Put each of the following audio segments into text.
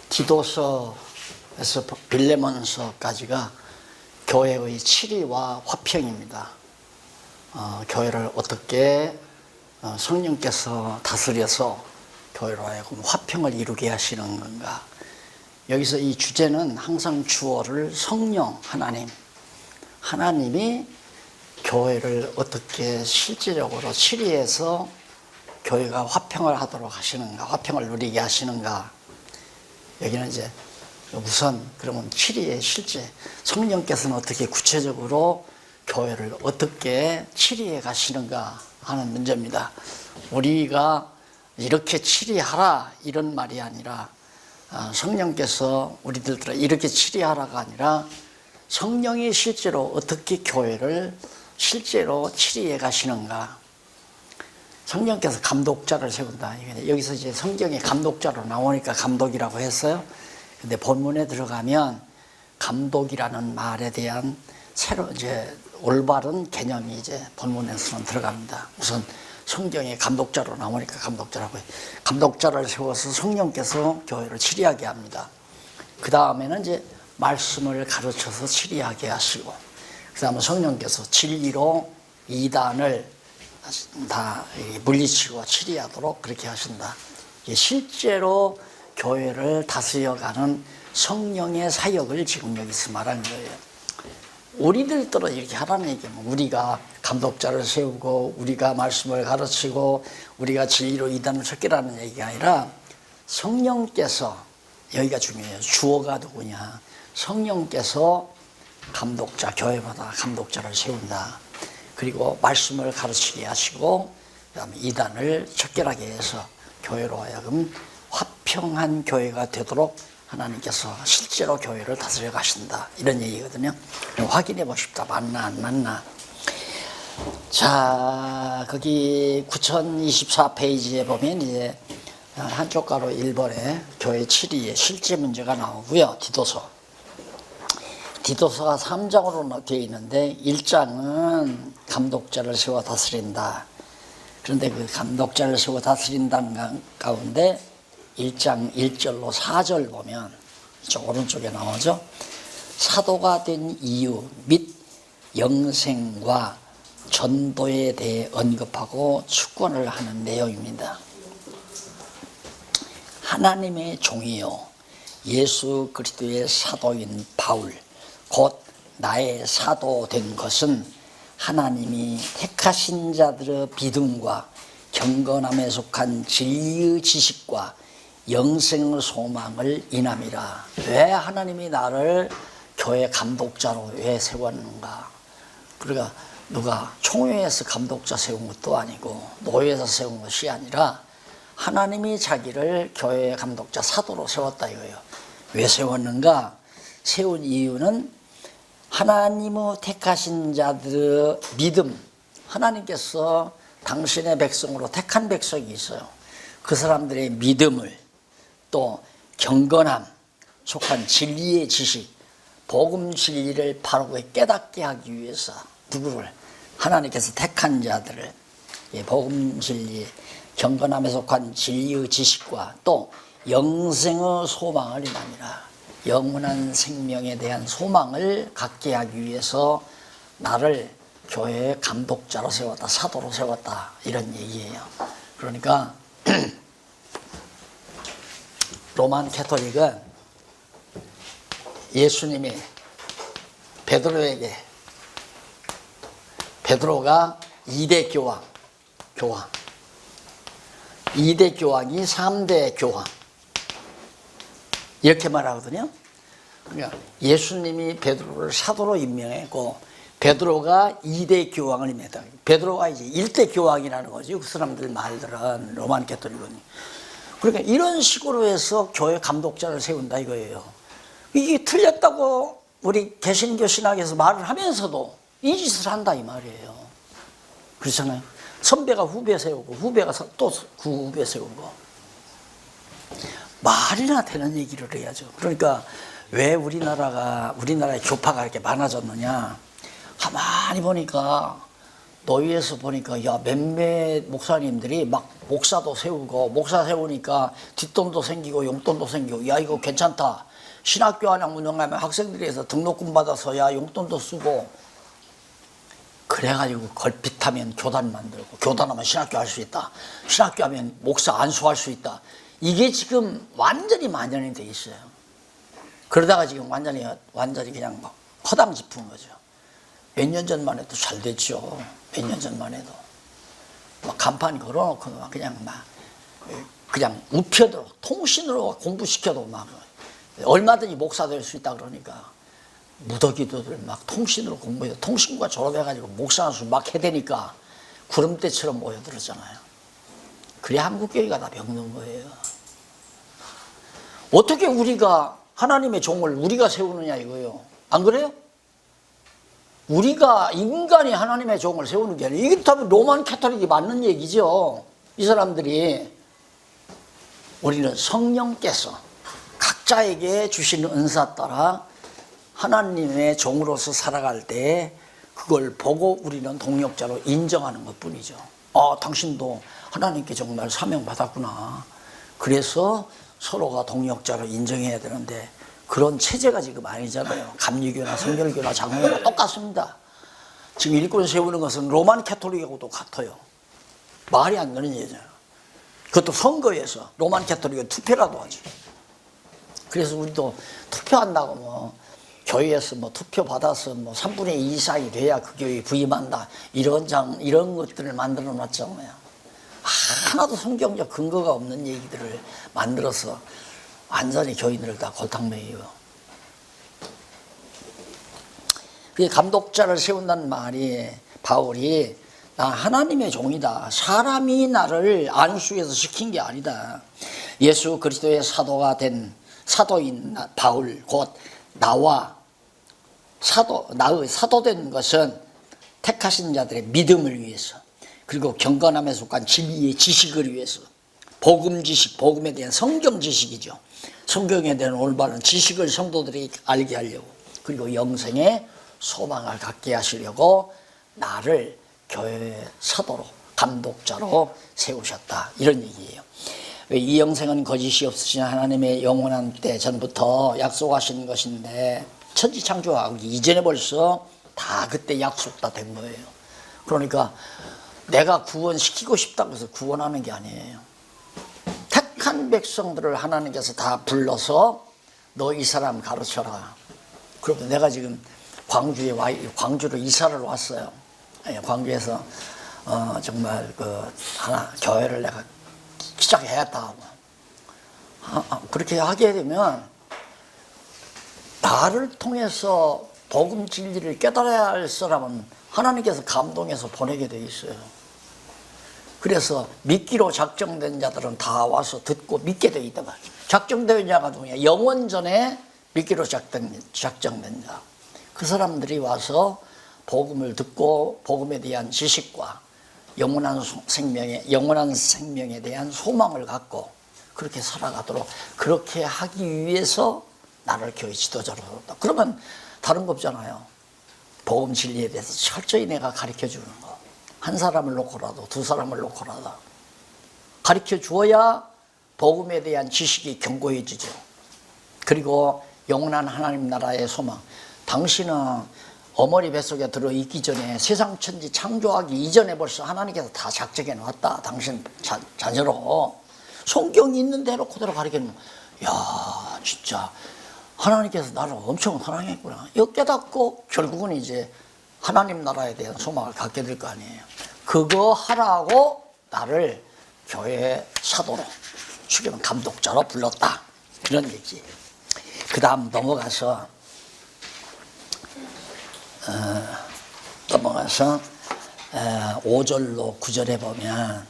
디도서에서 빌레몬서까지가 교회의 치리와 화평입니다. 교회를 어떻게 성령께서 다스려서 교회로 하여금 화평을 이루게 하시는 건가. 여기서 이 주제는 항상 주어를 성령, 하나님이 교회를 어떻게 실질적으로 치리해서 교회가 화평을 하도록 하시는가, 화평을 누리게 하시는가. 여기는 이제 우선 그러면 치리의 실제, 성령께서는 어떻게 구체적으로 교회를 어떻게 치리해 가시는가 하는 문제입니다. 우리가 이렇게 치리하라 이런 말이 아니라 성령께서 우리들을 이렇게 치리하라가 아니라 성령이 실제로 어떻게 교회를 실제로 치리해 가시는가. 성령께서 감독자를 세운다. 여기서 이제 성경에 감독자로 나오니까 감독이라고 했어요. 근데 본문에 들어가면 감독이라는 말에 대한 새로 이제 올바른 개념이 이제 본문에서는 들어갑니다. 우선 성경에 감독자로 나오니까 감독자라고 해요. 감독자를 세워서 성령께서 교회를 치리하게 합니다. 그 다음에는 이제 말씀을 가르쳐서 치리하게 하시고, 그 다음에 성령께서 진리로 이단을 다 물리치고 치리하도록 그렇게 하신다. 실제로 교회를 다스려가는 성령의 사역을 지금 여기서 말하는 거예요. 우리들도 이렇게 하라는 얘기면 우리가 감독자를 세우고 우리가 말씀을 가르치고 우리가 진리로 이단을 척결하는 얘기가 아니라 성령께서, 여기가 중요해요. 주어가 누구냐. 성령께서 감독자, 교회마다 감독자를 세운다. 그리고 말씀을 가르치게 하시고 그다음에 이단을 척결하게 해서 교회로 하여금 화평한 교회가 되도록 하나님께서 실제로 교회를 다스려 가신다. 이런 얘기거든요. 확인해 보십시다. 맞나 안 맞나. 자, 거기 9024페이지에 보면 이제 한쪽 가로 1번에 교회 치리의 실제 문제가 나오고요. 디도서가 3장으로 되어 있는데 1장은 감독자를 세워 다스린다. 그런데 그 감독자를 세워 다스린다는 가운데 1장 1절로 4절 보면 저 오른쪽에 나오죠. 사도가 된 이유 및 영생과 전도에 대해 언급하고 축원을 하는 내용입니다. 하나님의 종이요 예수 그리스도의 사도인 바울 곧 나의 사도 된 것은 하나님이 택하신 자들의 믿음과 경건함에 속한 진리의 지식과 영생의 소망을 인함이라. 왜 하나님이 나를 교회 감독자로 왜 세웠는가. 그러니까 누가 총회에서 감독자 세운 것도 아니고 노예에서 세운 것이 아니라 하나님이 자기를 교회 감독자 사도로 세웠다 이거예요. 왜 세웠는가. 세운 이유는 하나님의 택하신 자들의 믿음, 하나님께서 당신의 백성으로 택한 백성이 있어요. 그 사람들의 믿음을, 또 경건함, 속한 진리의 지식, 복음 진리를 바르게 깨닫게 하기 위해서 누구를? 하나님께서 택한 자들을 복음 진리, 경건함에 속한 진리의 지식과 또 영생의 소망을 인함이라. 영원한 생명에 대한 소망을 갖게 하기 위해서 나를 교회의 감독자로 세웠다, 사도로 세웠다, 이런 얘기예요. 그러니까 로만 캐톨릭은 예수님이 베드로에게, 베드로가 2대 교황, 2대 교황이 3대 교황 이렇게 말하거든요. 그러니까 예수님이 베드로를 사도로 임명했고 베드로가 2대 교황을 임명했다. 베드로가 이제 1대 교황이라는 거죠. 그 사람들 말들은 로만 캐톨릭은. 그러니까 이런 식으로 해서 교회 감독자를 세운다 이거예요. 이게 틀렸다고 우리 개신교 신학에서 말을 하면서도 이 짓을 한다 이 말이에요. 그렇잖아요. 선배가 후배 세우고 후배가 또 그 후배 세우고. 말이나 되는 얘기를 해야죠. 그러니까 왜 우리나라에 교파가 이렇게 많아졌느냐. 가만히 보니까 노예에서 보니까 야 몇몇 목사님들이 막 목사도 세우고 목사 세우니까 뒷돈도 생기고 용돈도 생기고 야 이거 괜찮다. 신학교 하나 운영하면 학생들이 해서 등록금 받아서 야 용돈도 쓰고 그래가지고 걸핏하면 교단 만들고 교단하면 신학교 할 수 있다. 신학교 하면 목사 안수할 수 있다. 이게 지금 완전히 만연이 돼 있어요. 그러다가 지금 완전히 그냥 막 허당 짚은 거죠. 몇 년 전만 해도 잘 됐죠. 몇 년 전만 해도 막 간판 걸어놓고 막 그냥 우편으로 통신으로 공부시켜도 막 얼마든지 목사 될 수 있다 그러니까 무더기도들 막 통신으로 공부해서 통신과 졸업해가지고 목사 안수 막 해대니까 구름대처럼 모여들었잖아요. 그래 한국교회가 다 병든 거예요. 어떻게 우리가 하나님의 종을 우리가 세우느냐 이거예요. 안 그래요? 우리가 인간이 하나님의 종을 세우는 게 아니라 이게 다면 로만 캐톨릭이 맞는 얘기죠. 이 사람들이 우리는 성령께서 각자에게 주신 은사 따라 하나님의 종으로서 살아갈 때 그걸 보고 우리는 동역자로 인정하는 것뿐이죠. 당신도 하나님께 정말 사명받았구나. 그래서 서로가 동역자로 인정해야 되는데 그런 체제가 지금 아니잖아요. 감리교나 성결교나 장로교나 똑같습니다. 지금 일꾼 세우는 것은 로만 캐톨릭하고도 같아요. 말이 안 되는 얘기잖아요. 그것도 선거에서 로만 캐톨릭은 투표라도 하죠. 그래서 우리도 투표한다고 뭐 교회에서 뭐 투표 받아서 뭐 3분의 2 이상이 돼야 그 교회에 부임한다. 이런 것들을 만들어 놨잖아요. 하나도 성경적 근거가 없는 얘기들을 만들어서 완전히 교인들을 다 골탕먹여요. 그게 감독자를 세운다는 말이 바울이 나 하나님의 종이다. 사람이 나를 안수해서 시킨 게 아니다. 예수 그리스도의 사도인 바울 곧 나의 사도된 것은 택하신 자들의 믿음을 위해서 그리고 경건함에 속한 진리의 지식을 위해서 복음 지식, 복음에 대한 성경 지식이죠. 성경에 대한 올바른 지식을 성도들이 알게 하려고 그리고 영생의 소망을 갖게 하시려고 나를 교회의 사도로 감독자로 세우셨다. 이런 얘기예요. 이 영생은 거짓이 없으신 하나님의 영원한 때 전부터 약속하신 것인데 천지창조하기 이전에 벌써 다 그때 약속 다 된 거예요. 그러니까 내가 구원시키고 싶다고 해서 구원하는 게 아니에요. 택한 백성들을 하나님께서 다 불러서 너 이 사람 가르쳐라. 그러면 내가 지금 광주로 이사를 왔어요. 광주에서 정말 교회를 내가 시작해야겠다. 그렇게 하게 되면 나를 통해서 복음 진리를 깨달아야 할 사람은 하나님께서 감동해서 보내게 돼 있어요. 그래서 믿기로 작정된 자들은 다 와서 듣고 믿게 돼 있다 말이에요. 작정된 자가 누구냐? 영원전에 믿기로 작정된 자. 그 사람들이 와서 복음을 듣고 복음에 대한 지식과 영원한 생명에 대한 소망을 갖고 그렇게 살아가도록 그렇게 하기 위해서 나를 교회 지도자로 뒀다. 그러면 다른 거 없잖아요. 복음 진리에 대해서 철저히 내가 가르쳐 주는 거. 한 사람을 놓고라도 두 사람을 놓고라도 가르쳐 주어야 복음에 대한 지식이 견고해지죠. 그리고 영원한 하나님 나라의 소망. 당신은 어머니 뱃속에 들어있기 전에 세상 천지 창조하기 이전에 벌써 하나님께서 다 작정해 놨다. 당신 자녀로. 성경이 있는 대로 그대로 가르치는 야 진짜 하나님께서 나를 엄청 사랑했구나. 이거 깨닫고 결국은 이제 하나님 나라에 대한 소망을 갖게 될 거 아니에요. 그거 하라고 나를 교회 사도로 주기는 감독자로 불렀다. 이런 얘기. 그 다음 넘어가서 5절로 9절에 보면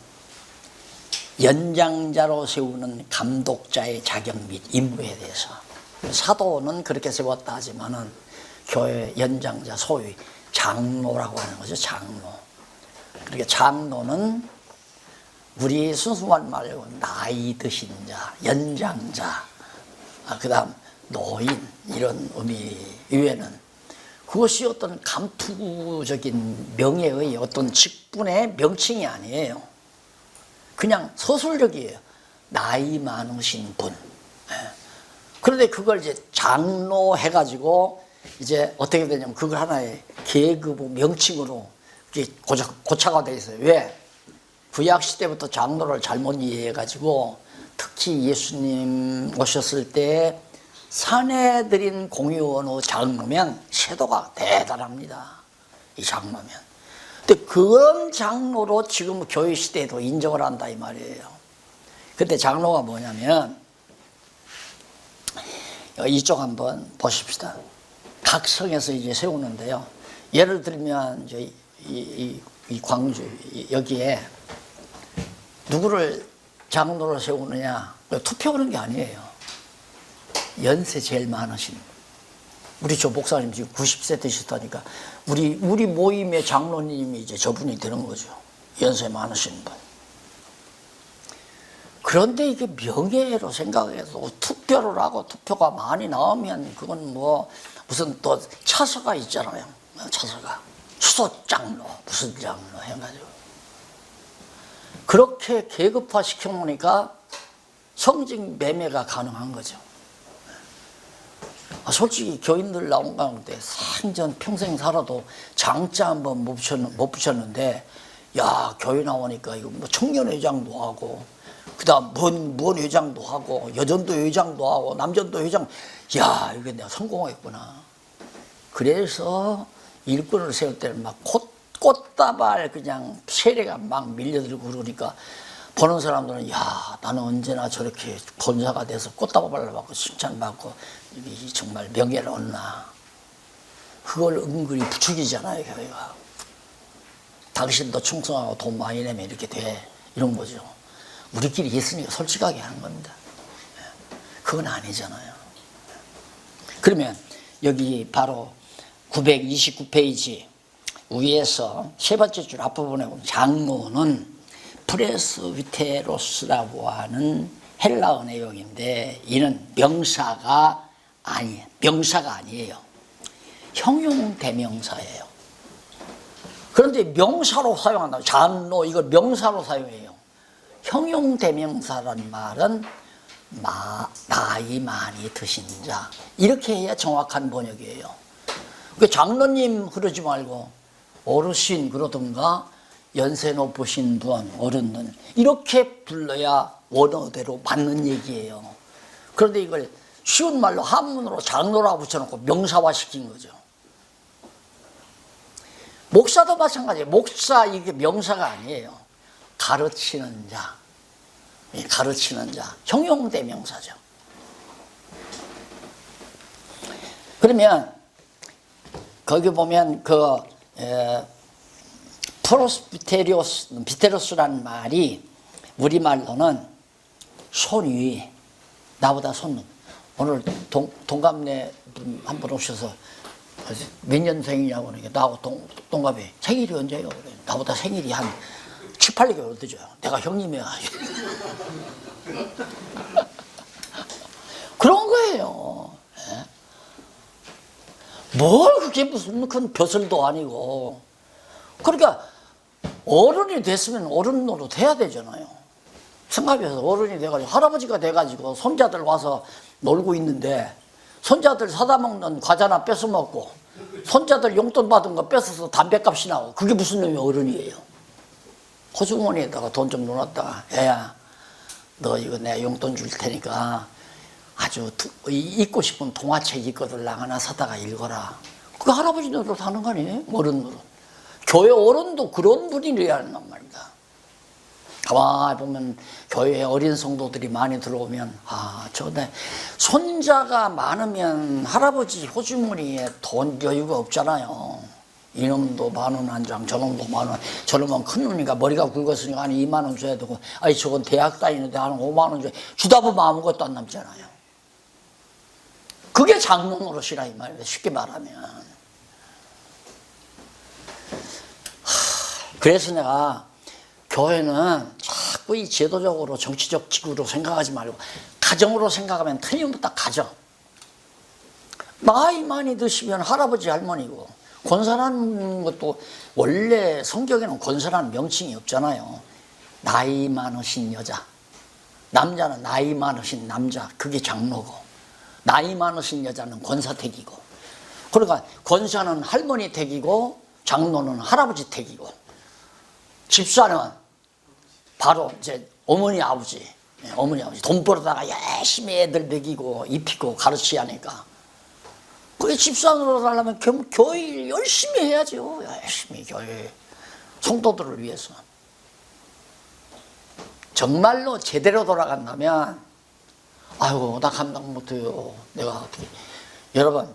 연장자로 세우는 감독자의 자격 및 임무에 대해서 사도는 그렇게 세웠다 하지만은 교회 연장자 소위 장로라고 하는 거죠. 장로. 그러니까 장로는 우리 순수한 말로 나이 드신 자, 연장자, 그 다음 노인 이런 의미 이외에는 그것이 어떤 감투적인 명예의 어떤 직분의 명칭이 아니에요. 그냥 서술적이에요. 나이 많으신 분. 그런데 그걸 이제 장로 해가지고 이제 어떻게 되냐면 그걸 하나의 계급 명칭으로 고차가 돼 있어요. 왜? 구약 시대부터 장로를 잘못 이해해가지고 특히 예수님 오셨을 때 산에 들인 공의원의 장로면 섀도가 대단합니다. 이 장로면. 근데 그런 장로로 지금 교회 시대에도 인정을 한다 이 말이에요. 근데 장로가 뭐냐면 이쪽 한번 보십시다. 각 성에서 이제 세우는데요. 예를 들면 이제 이 광주 여기에 누구를 장로로 세우느냐 투표하는 게 아니에요. 연세 제일 많으신 우리 조 목사님 지금 90세 되셨다니까 우리 모임의 장로님이 이제 저분이 되는 거죠. 연세 많으신 분. 그런데 이게 명예로 생각해서 투표를 하고 투표가 많이 나오면 그건 뭐 무슨 또 차서가 있잖아요. 차서가 수소장로 무슨 장로 해가지고 그렇게 계급화 시켜놓으니까 성직 매매가 가능한 거죠. 솔직히 교인들 나온 가운데 상전 평생 살아도 장자 한번 못 붙였는데 야 교회 나오니까 이거 뭐 청년회장도 하고 그다음 뭔 회장도 하고 여전도 회장도 하고 남전도 회장 야 이게 내가 성공했구나. 그래서 일꾼을 세울 때는 막 꽃다발 그냥 세례가 막 밀려들고 그러니까 보는 사람들은 야 나는 언제나 저렇게 본사가 돼서 꽃다발을 받고 칭찬받고 정말 명예를 얻나. 그걸 은근히 부추기잖아요 교회가. 당신도 충성하고 돈 많이 내면 이렇게 돼 이런 거죠. 우리끼리 있으니까 솔직하게 하는 겁니다. 그건 아니잖아요. 그러면 여기 바로 929페이지 위에서 세 번째 줄 앞부분에 보면 장로는 프레스비테로스라고 하는 헬라어 내용인데 이는 명사가 아니에요. 형용 대명사예요. 그런데 명사로 사용한다. 장로 이걸 명사로 사용해요. 형용 대명사란 말은 나이 많이 드신 자 이렇게 해야 정확한 번역이에요. 그러니까 장로님 그러지 말고 어르신 그러든가 연세 높으신 분 어른은 이렇게 불러야 원어대로 맞는 얘기예요. 그런데 이걸 쉬운 말로 한문으로 장로라고 붙여놓고 명사화 시킨 거죠. 목사도 마찬가지예요. 목사 이게 명사가 아니에요. 가르치는 자, 형용대명사죠. 그러면 거기 보면 그 비테로스라는 말이 우리말로는 손위, 나보다 손. 오늘 동갑내 한 분 오셔서 몇 년생이냐고 그러니까 나하고 동갑이 생일이 언제예요? 그래. 나보다 생일이 한 7, 8개월 늦어요. 내가 형님이야. 그런 거예요. 뭘 그게 무슨 큰 벼슬도 아니고. 그러니까 어른이 됐으면 어른 노릇 해야 되잖아요. 생각해서 어른이 돼가지고 할아버지가 돼가지고 손자들 와서 놀고 있는데 손자들 사다 먹는 과자나 뺏어 먹고 손자들 용돈 받은 거 뺏어서 담배값이 나오고 그게 무슨 놈의 어른이에요. 호주머니에다가 돈 좀 넣어놨다가 야야 너 이거 내가 용돈 줄 테니까 아주 읽고 싶은 동화책 있거든 하나 사다가 읽어라. 그거 할아버지 노릇 하는 거 아니에요? 어른 노릇. 교회 어른도 그런 분이래야 하는 말입니다. 가만히 보면 교회에 어린 성도들이 많이 들어오면 저네 손자가 많으면 할아버지 호주머니에 돈 여유가 없잖아요. 이놈도 10,000원 한 장, 저놈도 10,000원. 저놈은 큰 놈이니까 머리가 굵었으니까 한 20,000원 줘야 되고 저건 대학 다니는데 한 50,000원 줘야 주다 보면 아무것도 안 남잖아요. 그게 장로 노릇이라 이 말이에요. 쉽게 말하면. 그래서 내가 교회는 자꾸 이 제도적으로 정치적 기구로 생각하지 말고 가정으로 생각하면 틀림없다 가정. 나이 많이 드시면 할아버지 할머니고, 권사라는 것도 원래 성경에는 권사라는 명칭이 없잖아요. 나이 많으신 여자, 남자는 나이 많으신 남자, 그게 장로고, 나이 많으신 여자는 권사 댁이고, 그러니까 권사는 할머니 댁이고 장로는 할아버지 댁이고, 집사는 바로 이제 어머니 아버지, 어머니 아버지 돈 벌어다가 열심히 애들 먹이고 입히고 가르치야 하니까, 그게 집사로 살려면 교회 열심히 해야죠. 열심히 교회 성도들을 위해서. 정말로 제대로 돌아간다면, 아이고 나 감당 못해요, 내가 어떻게. 여러분,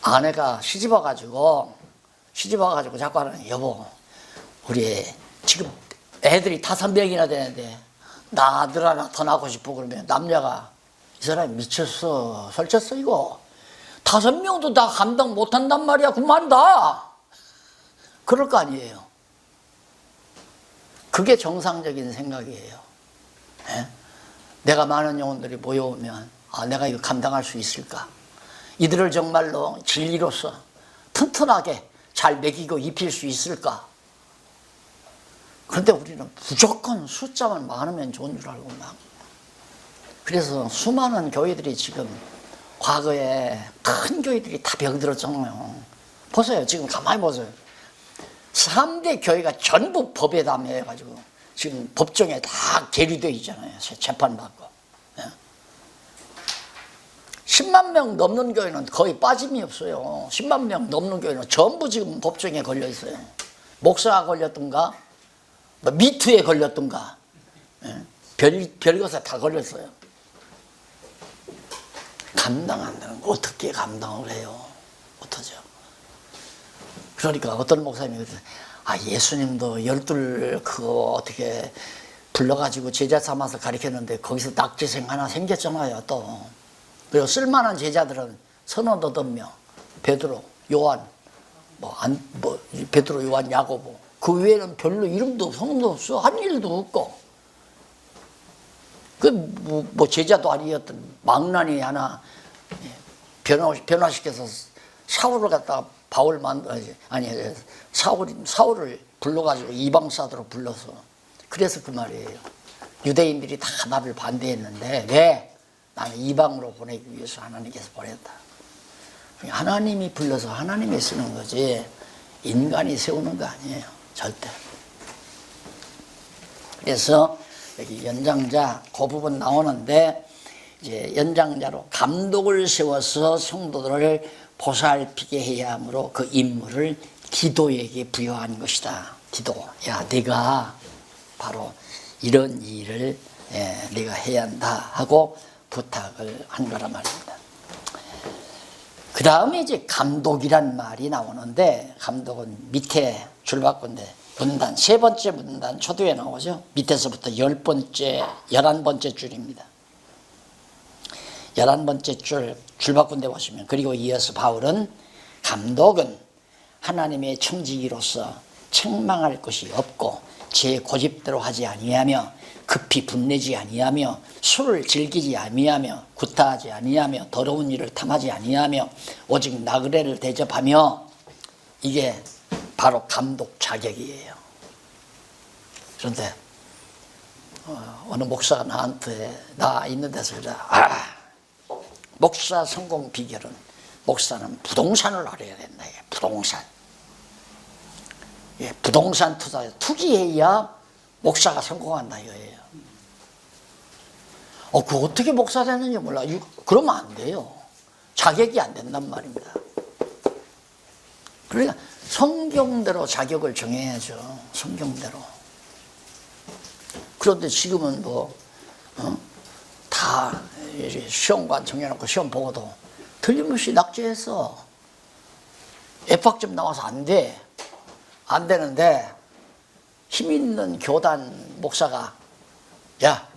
아내가 시집 와가지고 자꾸 하는, 여보 우리 지금 애들이 5명이나 되는데 나 아들 하나 더 낳고 싶어. 그러면 남자가, 이 사람이 미쳤어, 설쳤어 이거. 5명도 다 감당 못한단 말이야, 그만다. 그럴 거 아니에요. 그게 정상적인 생각이에요. 예? 내가 많은 영혼들이 모여오면, 아, 내가 이거 감당할 수 있을까? 이들을 정말로 진리로서 튼튼하게 잘 먹이고 입힐 수 있을까? 그런데 우리는 무조건 숫자만 많으면 좋은 줄 알고 막. 그래서 수많은 교회들이 지금, 과거에 큰 교회들이 다 병들었잖아요. 보세요, 지금 가만히 보세요. 3대 교회가 전부 법에 담해가지고 지금 법정에 다 계류되어 있잖아요. 재판받고. 10만 명 넘는 교회는 거의 빠짐이 없어요. 10만 명 넘는 교회는 전부 지금 법정에 걸려 있어요. 목사가 걸렸던가, 뭐 미투에 걸렸던가, 별것에 다 걸렸어요. 감당 안 되는 거 어떻게 감당을 해요? 어떠죠? 그러니까 어떤 목사님이, 아, 예수님도 12 그거 어떻게 불러가지고 제자 삼아서 가르쳤는데 거기서 낙제생 하나 생겼잖아요, 또. 그리고 쓸만한 제자들은 38명, 베드로, 요한, 베드로, 요한, 야고보. 그 외에는 별로 이름도 성도 없어. 한 일도 없고. 뭐 제자도 아니었던 망나니 하나 변화시켜서 사울을 갖다가 사울을 불러가지고 이방사도로 불러서, 그래서 그 말이에요. 유대인들이 다 나를 반대했는데 왜? 나는 이방으로 보내기 위해서 하나님께서 보냈다. 하나님이 불러서 하나님이 쓰는 거지 인간이 세우는 거 아니에요, 절대. 그래서 여기 연장자 그 부분 나오는데, 이제 연장자로 감독을 세워서 성도들을 보살피게 해야 하므로 그 임무를 기도에게 부여한 것이다. 기도, 야 네가 바로 이런 일을 네가 해야 한다 하고 부탁을 한 거란 말입니다. 그 다음에 이제 감독이란 말이 나오는데, 감독은 밑에 줄바꾼데 문단, 3번째 문단 초두에 나오죠. 밑에서부터 10번째, 11번째 줄입니다. 11번째 줄바꾼 데 보시면, 그리고 이어서 바울은 감독은 하나님의 청지기로서 책망할 것이 없고 제 고집대로 하지 아니하며 급히 분내지 아니하며 술을 즐기지 아니하며 구타하지 아니하며 더러운 일을 탐하지 아니하며 오직 나그네를 대접하며, 이게 바로 감독 자격이에요. 그런데 어느 목사가 나한테, 나 있는 데서 그래, 목사 성공 비결은 목사는 부동산을 알아야 된다. 부동산. 부동산 투자에 투기해야 목사가 성공한다 이거예요. 그 어떻게 목사 되는지 몰라. 그러면 안 돼요. 자격이 안 된단 말입니다. 그러니까 성경대로 자격을 정해야죠. 성경대로. 그런데 지금은 다 시험관 정해놓고 시험 보고도 틀림없이 낙제해서 F학점 나와서 안 돼. 안 되는데 힘 있는 교단 목사가, 야,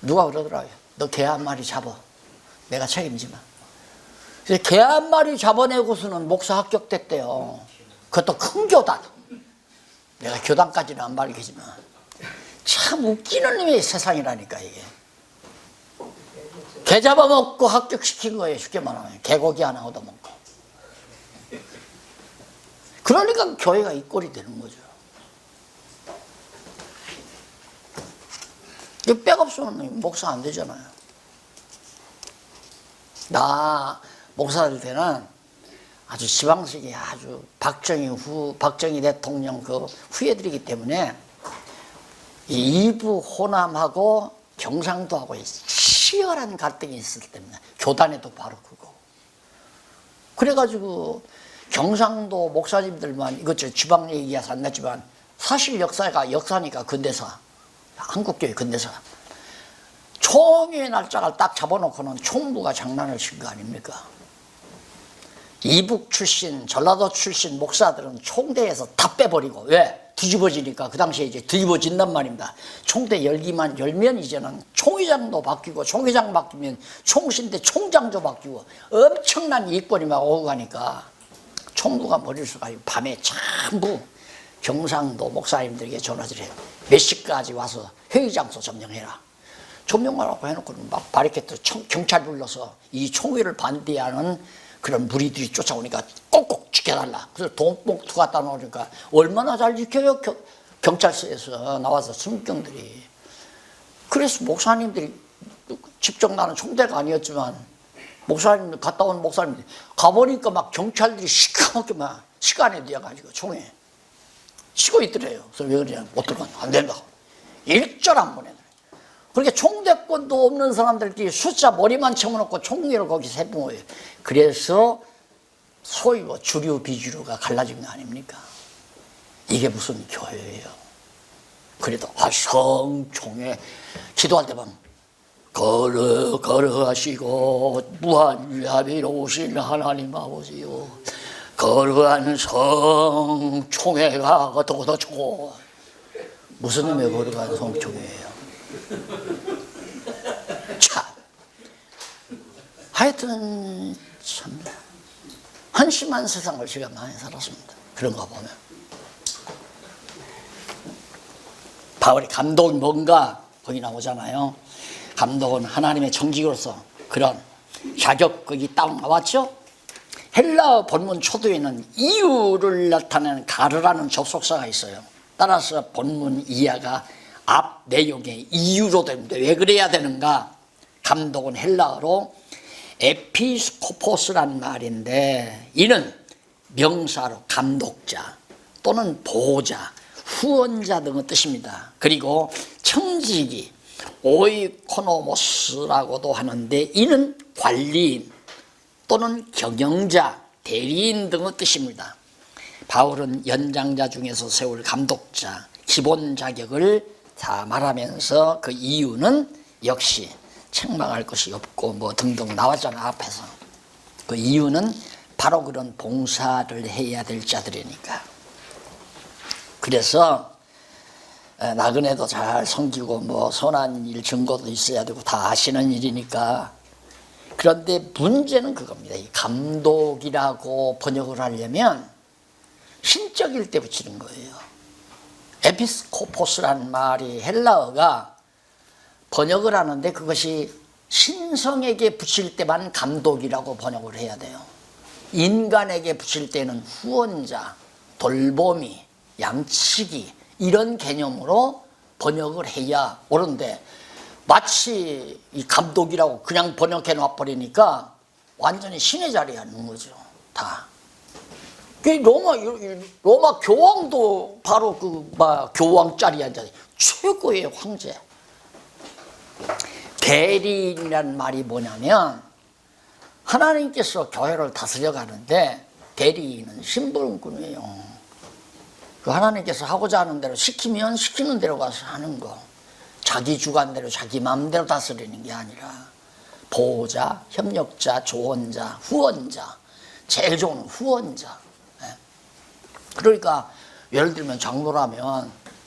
누가 그러더라. 너 개 한 마리 잡아. 내가 책임지마. 그래서 개 한 마리 잡아내고서는 목사 합격됐대요. 그것도 큰 교단. 내가 교단까지는 안 밝히지만 참 웃기는 놈의 세상이라니까 이게. 개 개 잡아먹고 합격시킨 거예요. 쉽게 말하면 개고기 하나 얻어먹고. 그러니까 교회가 이 꼴이 되는 거죠. 이 백 없으면 목사 안 되잖아요. 나 목사 될 때는 아주 지방식이 아주 박정희 대통령 그 후예들이기 때문에 이 이부 호남하고 경상도하고 치열한 갈등이 있을 때문에 교단에도 바로 그거. 그래가지고 경상도 목사님들만 이것저것 지방 얘기해서 안 났지만 사실 역사니까 근대사, 한국교회 근대사. 총회 날짜를 딱 잡아놓고는 총무가 장난을 친 거 아닙니까? 이북 출신, 전라도 출신 목사들은 총대에서 다 빼버리고, 왜? 뒤집어지니까 그 당시에 이제 뒤집어진단 말입니다. 총대 열기만 열면 이제는 총회장도 바뀌고, 총회장 바뀌면 총신대 총장도 바뀌고, 엄청난 이권이 막 오고 가니까 총무가 머릿수가 밤에 전부 경상도 목사님들에게 전화를 해요. 몇 시까지 와서 회의 장소 점령해라. 점령하라고 해놓고는 막 바리케이트 경찰 불러서 이 총회를 반대하는 그런 무리들이 쫓아오니까 꼭꼭 지켜달라. 그래서 돈봉투 갖다 놓으니까 얼마나 잘 지켜요. 경찰서에서 나와서 순경들이. 그래서 목사님들이 직접 나는 총대가 아니었지만 목사님 갔다 온 목사님들이 가보니까 막 경찰들이 시커멓게 막 시간에 되어가지고 총회 치고 있더래요. 그래서 왜 그러냐. 못 들어가. 안 된다. 일절 안 보내더래. 그렇게 총대권도 없는 사람들끼리 숫자 머리만 채워놓고 총회를 거기 세분모예요. 그래서 소위 뭐 주류 비주류가 갈라진 거 아닙니까? 이게 무슨 교회예요? 그래도 성총회 기도할 때만 거룩하시고 무한자비로우신 하나님 아버지요, 거룩한 성총회가 어떠고도 좋고. 무슨 의미의 거룩한 성총회예요? 참, 하여튼 참 한심한 세상을 제가 많이 살았습니다. 그런 거 보면 바울의 감독이 뭔가 거기 나오잖아요. 감독은 하나님의 정직으로서 그런 자격극이 딱 나왔죠. 헬라어 본문 초도에는 이유를 나타내는 가르라는 접속사가 있어요. 따라서 본문 이하가 앞 내용의 이유로 됩니다. 왜 그래야 되는가? 감독은 헬라어로 에피스코포스란 말인데, 이는 명사로 감독자 또는 보호자, 후원자 등의 뜻입니다. 그리고 청지기 오이코노모스라고도 하는데, 이는 관리인 또는 경영자, 대리인 등의 뜻입니다. 바울은 연장자 중에서 세울 감독자, 기본 자격을 다 말하면서 그 이유는 역시 책망할 것이 없고 뭐 등등 나왔잖아 앞에서. 그 이유는 바로 그런 봉사를 해야 될 자들이니까. 그래서 나그네도 잘 섬기고 뭐 선한 일 증거도 있어야 되고 다 아시는 일이니까. 그런데 문제는 그겁니다. 이 감독이라고 번역을 하려면 신적일 때 붙이는 거예요. 에피스코포스라는 말이 헬라어가 번역을 하는데 그것이 신성에게 붙일 때만 감독이라고 번역을 해야 돼요. 인간에게 붙일 때는 후원자, 돌보미, 양치기 이런 개념으로 번역을 해야 옳은데, 마치 이 감독이라고 그냥 번역해 놔버리니까 완전히 신의 자리에 앉는 거죠. 다. 로마 교황도 바로 교황 자리에 앉아 최고의 황제. 대리인이라는 말이 뭐냐면, 하나님께서 교회를 다스려 가는데 대리인은 심부름꾼이에요. 그 하나님께서 하고자 하는 대로 시키면 시키는 대로 가서 하는 거. 자기 주관대로 자기 마음대로 다스리는 게 아니라 보호자, 협력자, 조언자, 후원자. 제일 좋은 후원자. 그러니까 예를 들면 장로가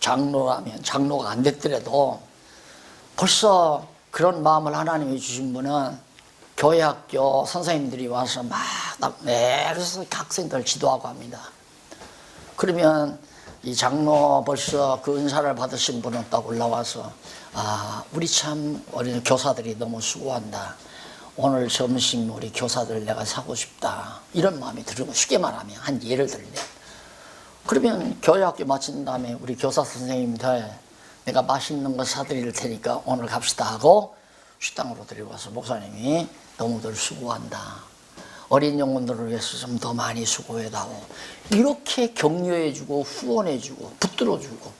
장로가 안 됐더라도 벌써 그런 마음을 하나님이 주신 분은 교회 학교 선생님들이 와서 막 매일서 학생들 지도하고 합니다. 그러면 이 장로 벌써 그 은사를 받으신 분은 딱 올라와서, 우리 참 어린 교사들이 너무 수고한다. 오늘 점심 우리 교사들 내가 사고 싶다 이런 마음이 들고, 쉽게 말하면 한 예를 들면, 그러면 교회학교 마친 다음에 우리 교사 선생님들 내가 맛있는 거 사드릴 테니까 오늘 갑시다 하고 식당으로 데리고 와서 목사님이 너무들 수고한다, 어린 영혼들을 위해서 좀 더 많이 수고해다오, 이렇게 격려해주고 후원해주고 붙들어주고,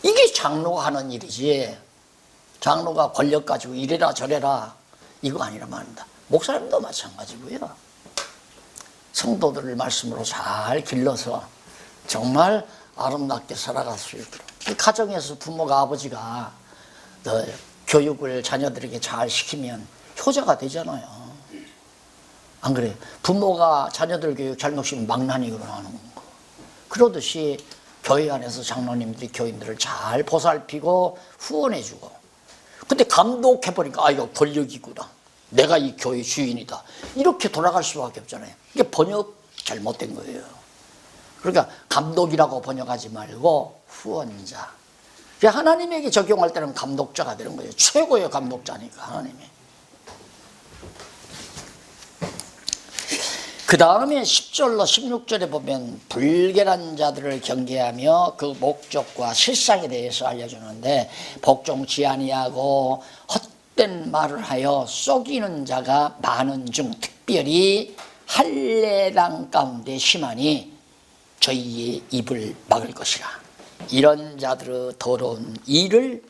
이게 장로가 하는 일이지. 장로가 권력 가지고 이래라 저래라 이거 아니란 말입니다. 목사님도 마찬가지고요. 성도들을 말씀으로 잘 길러서 정말 아름답게 살아갈 수 있도록, 가정에서 부모가 아버지가 교육을 자녀들에게 잘 시키면 효자가 되잖아요. 안 그래요? 부모가 자녀들 교육 잘못시키면 망나니 일어나는 거. 그러듯이 교회 안에서 장로님들이 교인들을 잘 보살피고 후원해주고, 근데 감독해버리니까 이거 권력이구나, 내가 이 교회 주인이다, 이렇게 돌아갈 수밖에 없잖아요. 이게 번역 잘못된 거예요. 그러니까 감독이라고 번역하지 말고 후원자. 하나님에게 적용할 때는 감독자가 되는 거예요. 최고의 감독자니까 하나님이. 그 다음에 10절로 16절에 보면 불결한 자들을 경계하며 그 목적과 실상에 대해서 알려주는데, 복종치 아니하고 헛된 말을 하여 속이는 자가 많은 중 특별히 할례당 가운데 심하니 저희의 입을 막을 것이라. 이런 자들의 더러운 일을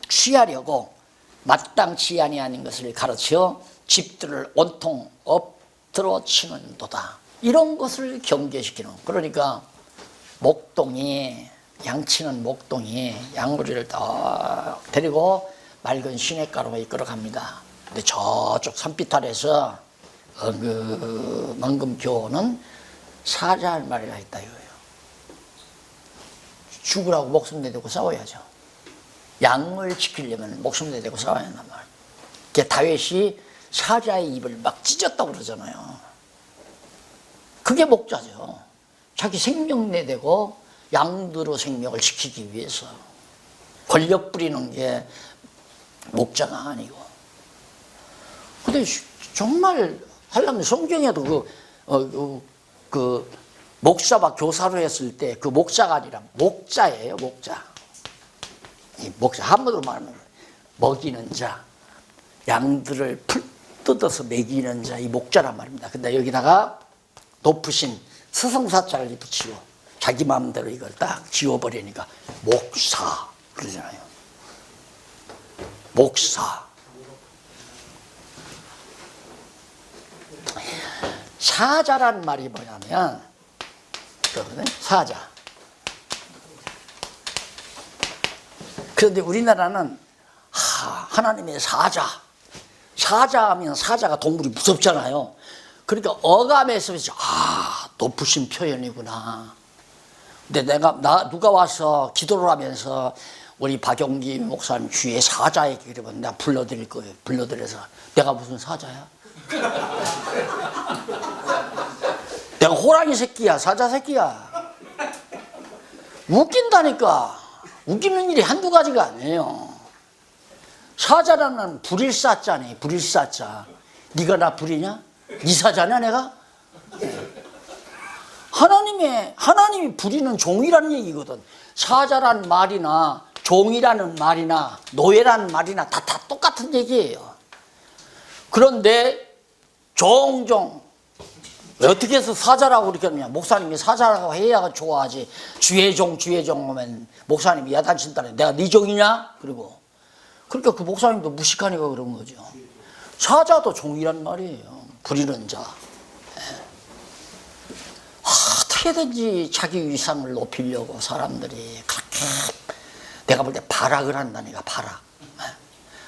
취하려고 마땅치 아니하는 것을 가르쳐 집들을 온통 엎드러 치는도다. 이런 것을 경계시키는. 그러니까 목동이, 양치는 목동이 양무리를 딱 데리고 맑은 시냇가로 이끌어갑니다. 근데 저쪽 산빛 아래서 ಮಂ금교는 사자할 말이가 있다 이거예요. 죽으라고 목숨 내대고 싸워야죠. 양을 지키려면 목숨 내대고 싸워야 한단 말이에요. 다윗이 사자의 입을 막 찢었다고 그러잖아요. 그게 목자죠. 자기 생명 내대고 양들의 생명을 지키기 위해서. 권력 부리는 게 목자가 아니고. 근데 정말 하려면 성경에도 그 목사와 교사로 했을 때 그 목자가 아니라 목자예요, 목자. 이 목자, 한마디로 말하면 먹이는 자, 양들을 풀 뜯어서 먹이는 자, 이 목자란 말입니다. 근데 여기다가 높으신 스승사자를 붙이고 자기 마음대로 이걸 딱 지워버리니까 목사 그러잖아요. 목사. 사자란 말이 뭐냐면, 사자. 그런데 우리나라는 하나님의 사자. 사자하면 사자가 동물이 무섭잖아요. 그러니까 어감에서 높으신 표현이구나. 근데 누가 와서 기도를 하면서 우리 박용기 목사님 주위에 사자에게 그러면 내가 불러드릴 거예요. 불러드려서 내가 무슨 사자야? 내가 호랑이 새끼야, 사자 새끼야. 웃긴다니까. 웃기는 일이 한두 가지가 아니에요. 사자라는 불일사자네, 불일사자. 네가 나 불이냐? 네 사자냐 내가? 하나님이 부리는 종이라는 얘기거든. 사자란 말이나 종이라는 말이나 노예라는 말이나 다 똑같은 얘기예요. 그런데 종종 어떻게 해서 사자라고 그렇게 하느냐. 목사님이 사자라고 해야 좋아하지. 주의종 하면 목사님이 야단친다네. 내가 네 종이냐? 그리고 그러니까 그 목사님도 무식하니까 그런 거죠. 사자도 종이란 말이에요. 부리는 자. 어떻게든지 자기 위상을 높이려고 사람들이 그렇게 내가 볼 때 발악을 한다니까. 발악.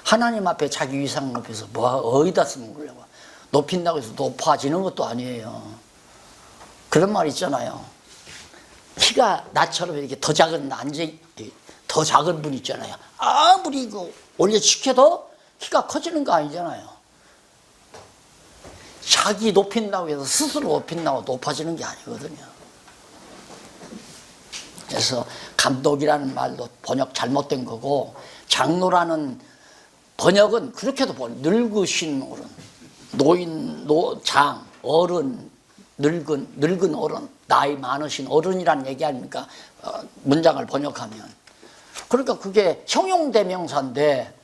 하나님 앞에 자기 위상을 높여서 어디다 쓰는 거려고. 높인다고 해서 높아지는 것도 아니에요. 그런 말 있잖아요. 키가 나처럼 이렇게 더 작은 분 있잖아요. 아무리 이거 올려치켜도 키가 커지는 거 아니잖아요. 자기 높인다고 해서 스스로 높인다고 높아지는 게 아니거든요. 그래서 감독이라는 말도 번역 잘못된 거고, 장로라는 번역은 그렇게도 늙으신 어른. 노인, 장, 어른, 늙은 어른, 나이 많으신 어른이란 얘기 아닙니까? 문장을 번역하면. 그러니까 그게 형용대명사인데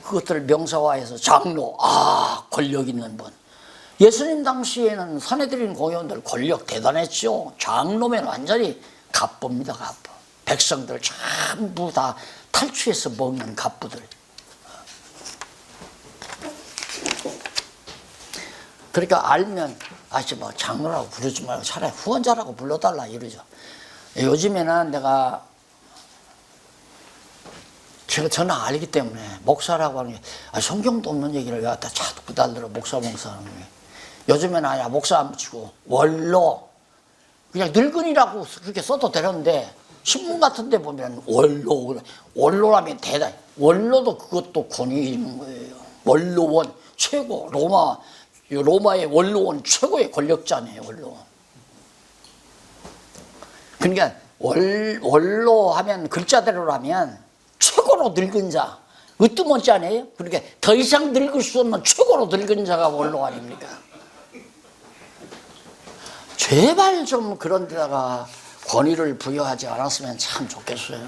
그것들을 명사화해서 장로, 권력 있는 분. 예수님 당시에는 산헤드린 공회원들 권력 대단했죠. 장로면 완전히 갑부입니다, 갑부. 백성들 전부 다 탈취해서 먹는 갑부들. 그러니까 알면 뭐 장로라고 부르지 말고 차라리 후원자라고 불러달라 이러죠. 요즘에는 저는 알기 때문에 목사라고 하는 게 성경도 없는 얘기를 왜 갖다 자꾸 달들어 목사 하는 게. 요즘에는 아니야 목사 안 붙이고 원로 그냥 늙은이라고 그렇게 써도 되는데 신문 같은 데 보면 원로라면 대단히 원로도 그것도 권위 있는 거예요. 원로원 최고 로마의 원로원 최고의 권력자네요. 원로원. 그러니까 원로 하면 글자대로라면 최고로 늙은 자 으뜸한 자네요. 그러니까 더 이상 늙을 수 없는 최고로 늙은 자가 원로 아닙니까? 제발 좀 그런 데다가 권위를 부여하지 않았으면 참 좋겠어요.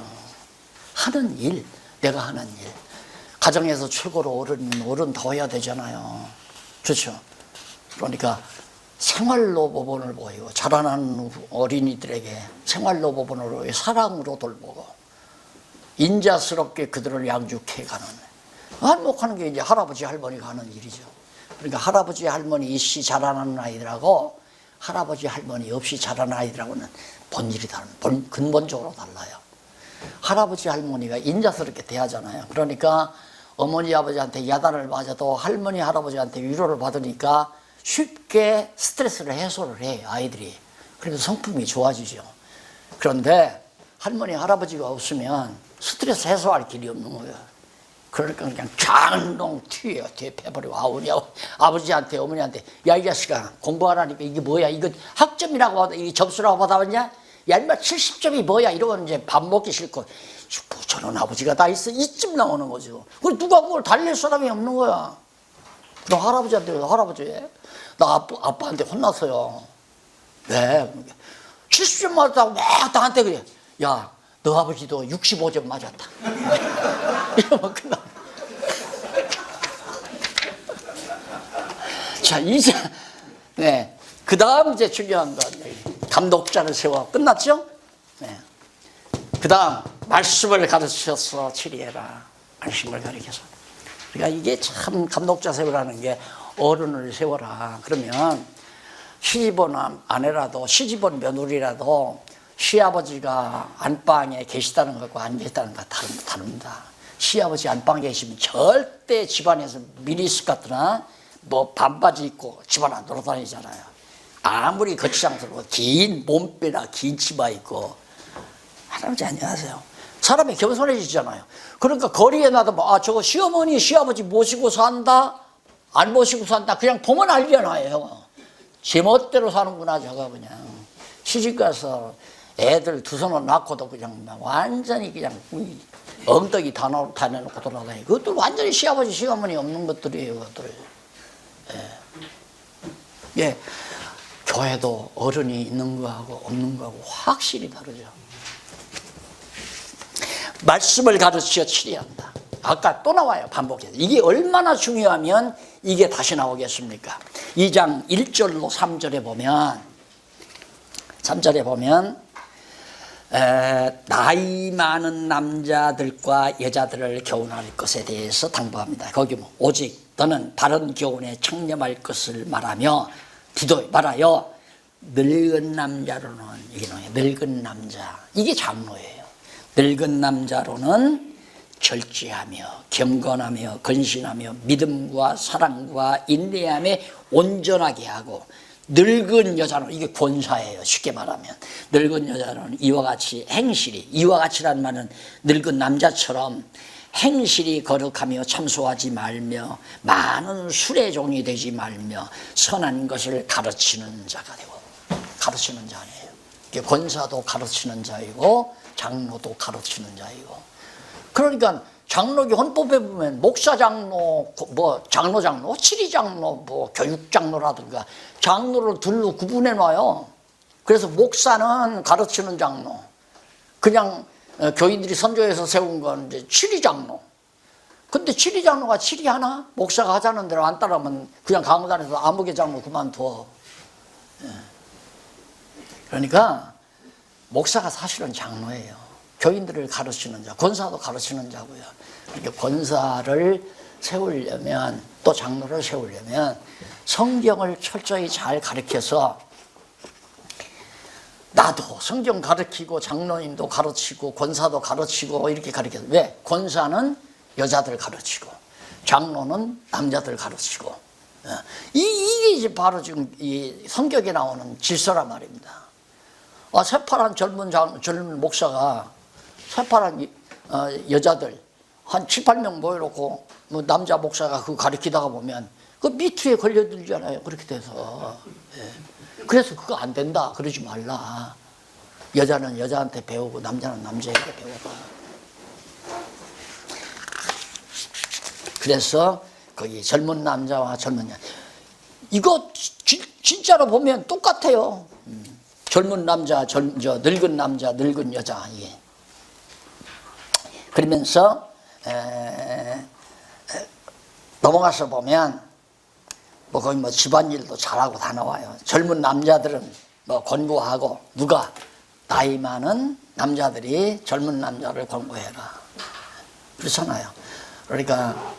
하는 일, 내가 하는 일. 가정에서 최고로 어른 더 해야 되잖아요. 그렇죠? 그러니까 생활로 법원을 보이고 자라나는 어린이들에게 생활로 법원으로 사랑으로 돌보고 인자스럽게 그들을 양육해가는 한몫하는 게 이제 할아버지 할머니가 하는 일이죠. 그러니까 할아버지 할머니 있이 자라나는 아이들하고 할아버지 할머니 없이 자라는 아이들하고는 본질이 근본적으로 달라요. 할아버지 할머니가 인자스럽게 대하잖아요. 그러니까 어머니 아버지한테 야단을 맞아도 할머니 할아버지한테 위로를 받으니까 쉽게 스트레스를 해소를 해 아이들이. 그래서 성품이 좋아지죠. 그런데 할머니 할아버지가 없으면 스트레스 해소할 길이 없는 거예요. 그러니까 그냥 장동 튀어요. 뒤에 패버리고 아버지한테 어머니한테 야 이 자식아 공부하라니까 이게 뭐야 이거 학점이라고 받아 이게 점수라고 받아봤냐? 야 인마 70점이 뭐야 이러면 이제 밥 먹기 싫고 저런 아버지가 다 있어 이쯤 나오는 거죠. 그럼 누가 그걸 달랠 사람이 없는 거야. 그럼 할아버지한테 할아버지 나 아빠한테 혼났어요. 왜? 70점 맞았다고 막 나한테 그래. 야 너 아버지도 65점 맞았다. 이러면 끝나. 자, 이제, 네. 그 다음 이제 중요한 건, 감독자를 세워. 끝났죠? 네. 그 다음, 말씀을 가르쳐서 치리해라. 말씀을 가르쳐서. 그러니까 이게 참 감독자 세우라는 게 어른을 세워라. 그러면 시집온 아내라도, 시집온 며느리라도 시아버지가 안방에 계시다는 것과 안 계시다는 것 다릅니다. 시아버지 안방에 계시면 절대 집안에서 미니스커트나 뭐 반바지 입고 집안 안 돌아다니잖아요. 아무리 거치장스럽고 긴 몸빼나 긴 치마 입고. 할아버지 안녕하세요. 사람이 겸손해지잖아요. 그러니까 거리에 놔도 저거 시어머니 시아버지 모시고 산다 안 모시고 산다 그냥 보면 알잖아요. 제멋대로 사는구나 저거 그냥. 시집가서 애들 두 손을 낳고도 그냥 완전히 그냥 엉덩이 다 내놓고 돌아다니고 그것도 완전히 시아버지 시어머니 없는 것들이에요. 그것들. 예, 교회도 어른이 있는 거하고 없는 거하고 확실히 다르죠. 말씀을 가르쳐 치리한다. 아까 또 나와요. 반복해서. 이게 얼마나 중요하면 이게 다시 나오겠습니까? 2장 1절로 3절에 보면 나이 많은 남자들과 여자들을 교훈할 것에 대해서 당부합니다. 거기 오직 너는 바른 교훈에 청렴할 것을 말하여 늙은 남자로는 늙은 남자 이게 장로예요. 늙은 남자로는 절제하며 경건하며 근신하며 믿음과 사랑과 인내함에 온전하게 하고 늙은 여자는 이게 권사예요. 쉽게 말하면 늙은 여자는 이와 같이 행실이 이와 같이란 말은 늙은 남자처럼 행실이 거룩하며 참소하지 말며 많은 술의 종이 되지 말며 선한 것을 가르치는 자가 되고 가르치는 자예요. 이게 권사도 가르치는 자이고 장로도 가르치는 자이고 그러니까 장로교 헌법에 보면 목사 장로, 뭐 장로, 치리 장로, 뭐 교육 장로라든가 장로를 둘로 구분해 놔요. 그래서 목사는 가르치는 장로, 그냥 교인들이 선교해서 세운 건 이제 치리 장로. 근데 치리 장로가 치리하나? 목사가 하자는 대로 안 따르면 그냥 강단에서 아무개 장로 그만둬. 그러니까 목사가 사실은 장로예요. 교인들을 가르치는 자, 권사도 가르치는 자고요. 그러니까 권사를 세우려면, 또 장로를 세우려면 성경을 철저히 잘 가르쳐서, 나도 성경 가르치고 장로님도 가르치고 권사도 가르치고 이렇게 가르쳐서, 왜? 권사는 여자들 가르치고 장로는 남자들 가르치고, 이게 이제 바로 지금 이 성경에 나오는 질서란 말입니다. 새파란 젊은 목사가 새파란 여자들 한 7, 8명 모여놓고 뭐 남자 목사가 그거 가르치다가 보면 그 미투에 걸려들잖아요. 그렇게 돼서. 그래서 그거 안 된다. 그러지 말라. 여자는 여자한테 배우고 남자는 남자에게 배워라. 그래서 거기 젊은 남자와 젊은 여자, 이거 진짜로 보면 똑같아요. 젊은 남자, 늙은 남자, 늙은 여자. 예. 그러면서 넘어가서 보면 뭐 거기 뭐 집안일도 잘하고 다 나와요. 젊은 남자들은 뭐 권고하고, 누가? 나이 많은 남자들이 젊은 남자를 권고해라. 그렇잖아요. 그러니까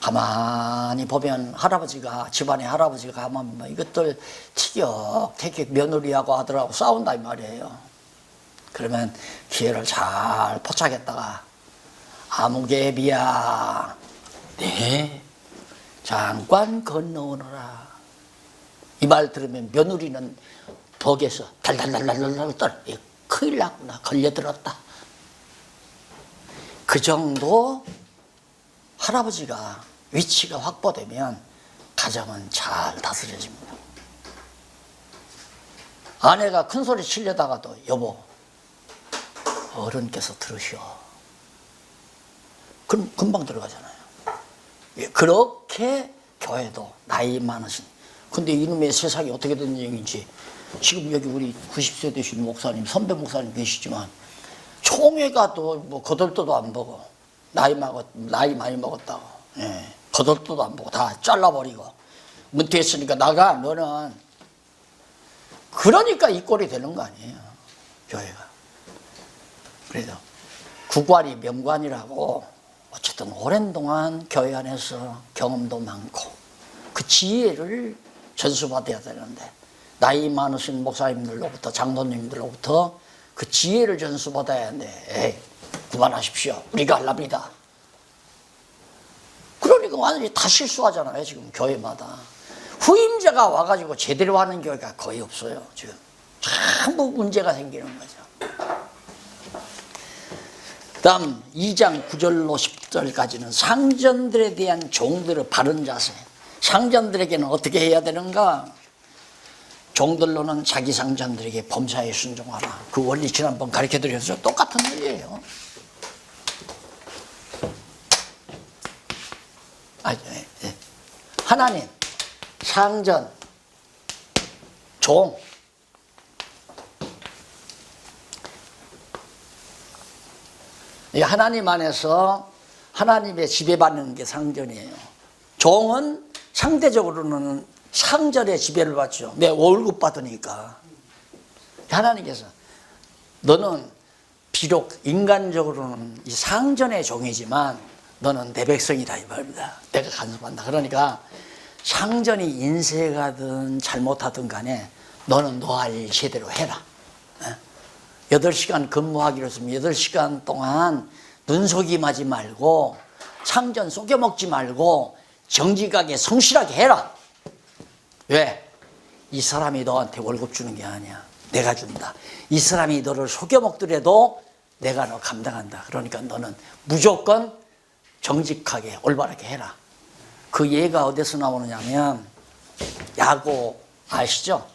가만히 보면 할아버지가, 집안에 할아버지가 가만 보면 이것들 티격태격 며느리하고 아들하고 싸운다 이 말이에요. 그러면 기회를 잘 포착했다가, 아무개비야, 네, 잠깐 건너오너라. 이 말 들으면 며느리는 벽에서 달달달달달 떨, 큰일 났구나, 걸려들었다. 그 정도 할아버지가 위치가 확보되면 가정은 잘 다스려집니다. 아내가 큰 소리 치려다가도, 여보, 어른께서 들으시오. 그럼 금방 들어가잖아요. 그렇게 교회도 나이 많으신, 근데 이놈의 세상이 어떻게 된 얘기인지, 지금 여기 우리 90세 되신 목사님, 선배 목사님 계시지만 총회가 또 뭐 거들떠도 안 보고, 나이 많이 먹었다고, 거들떠도 안 보고 다 잘라버리고, 은퇴했으니까 나가, 너는. 그러니까 이 꼴이 되는 거 아니에요, 교회가. 그래도 국관이 명관이라고, 어쨌든 오랜 동안 교회 안에서 경험도 많고 그 지혜를 전수받아야 되는데, 나이 많으신 목사님들로부터, 장로님들로부터 그 지혜를 전수받아야 하는데, 에이, 그만하십시오, 우리가 할랍니다. 그러니까 완전히 다 실수하잖아요. 지금 교회마다 후임자가 와가지고 제대로 하는 교회가 거의 없어요. 지금 전부 문제가 생기는 거죠. 그 다음 2장 9절로 10절까지는 상전들에 대한 종들의 바른 자세. 상전들에게는 어떻게 해야 되는가? 종들로는 자기 상전들에게 범사에 순종하라. 그 원리 지난번 가르쳐드렸죠. 똑같은 원리예요. 하나님, 상전, 종. 하나님 안에서 하나님의 지배받는 게 상전이에요. 종은 상대적으로는 상전의 지배를 받죠. 내 월급 받으니까. 하나님께서 너는 비록 인간적으로는 이 상전의 종이지만 너는 내 백성이다 이 말입니다. 내가 간섭한다. 그러니까 상전이 인색하든 잘못하든 간에 너는 너 할 일 제대로 해라. 8시간 근무하기로 했으면 8시간 동안 눈속임하지 말고, 상전 속여먹지 말고 정직하게 성실하게 해라. 왜? 이 사람이 너한테 월급 주는 게 아니야. 내가 준다. 이 사람이 너를 속여먹더라도 내가 너 감당한다. 그러니까 너는 무조건 정직하게 올바르게 해라. 그 예가 어디서 나오느냐면, 야곱 아시죠?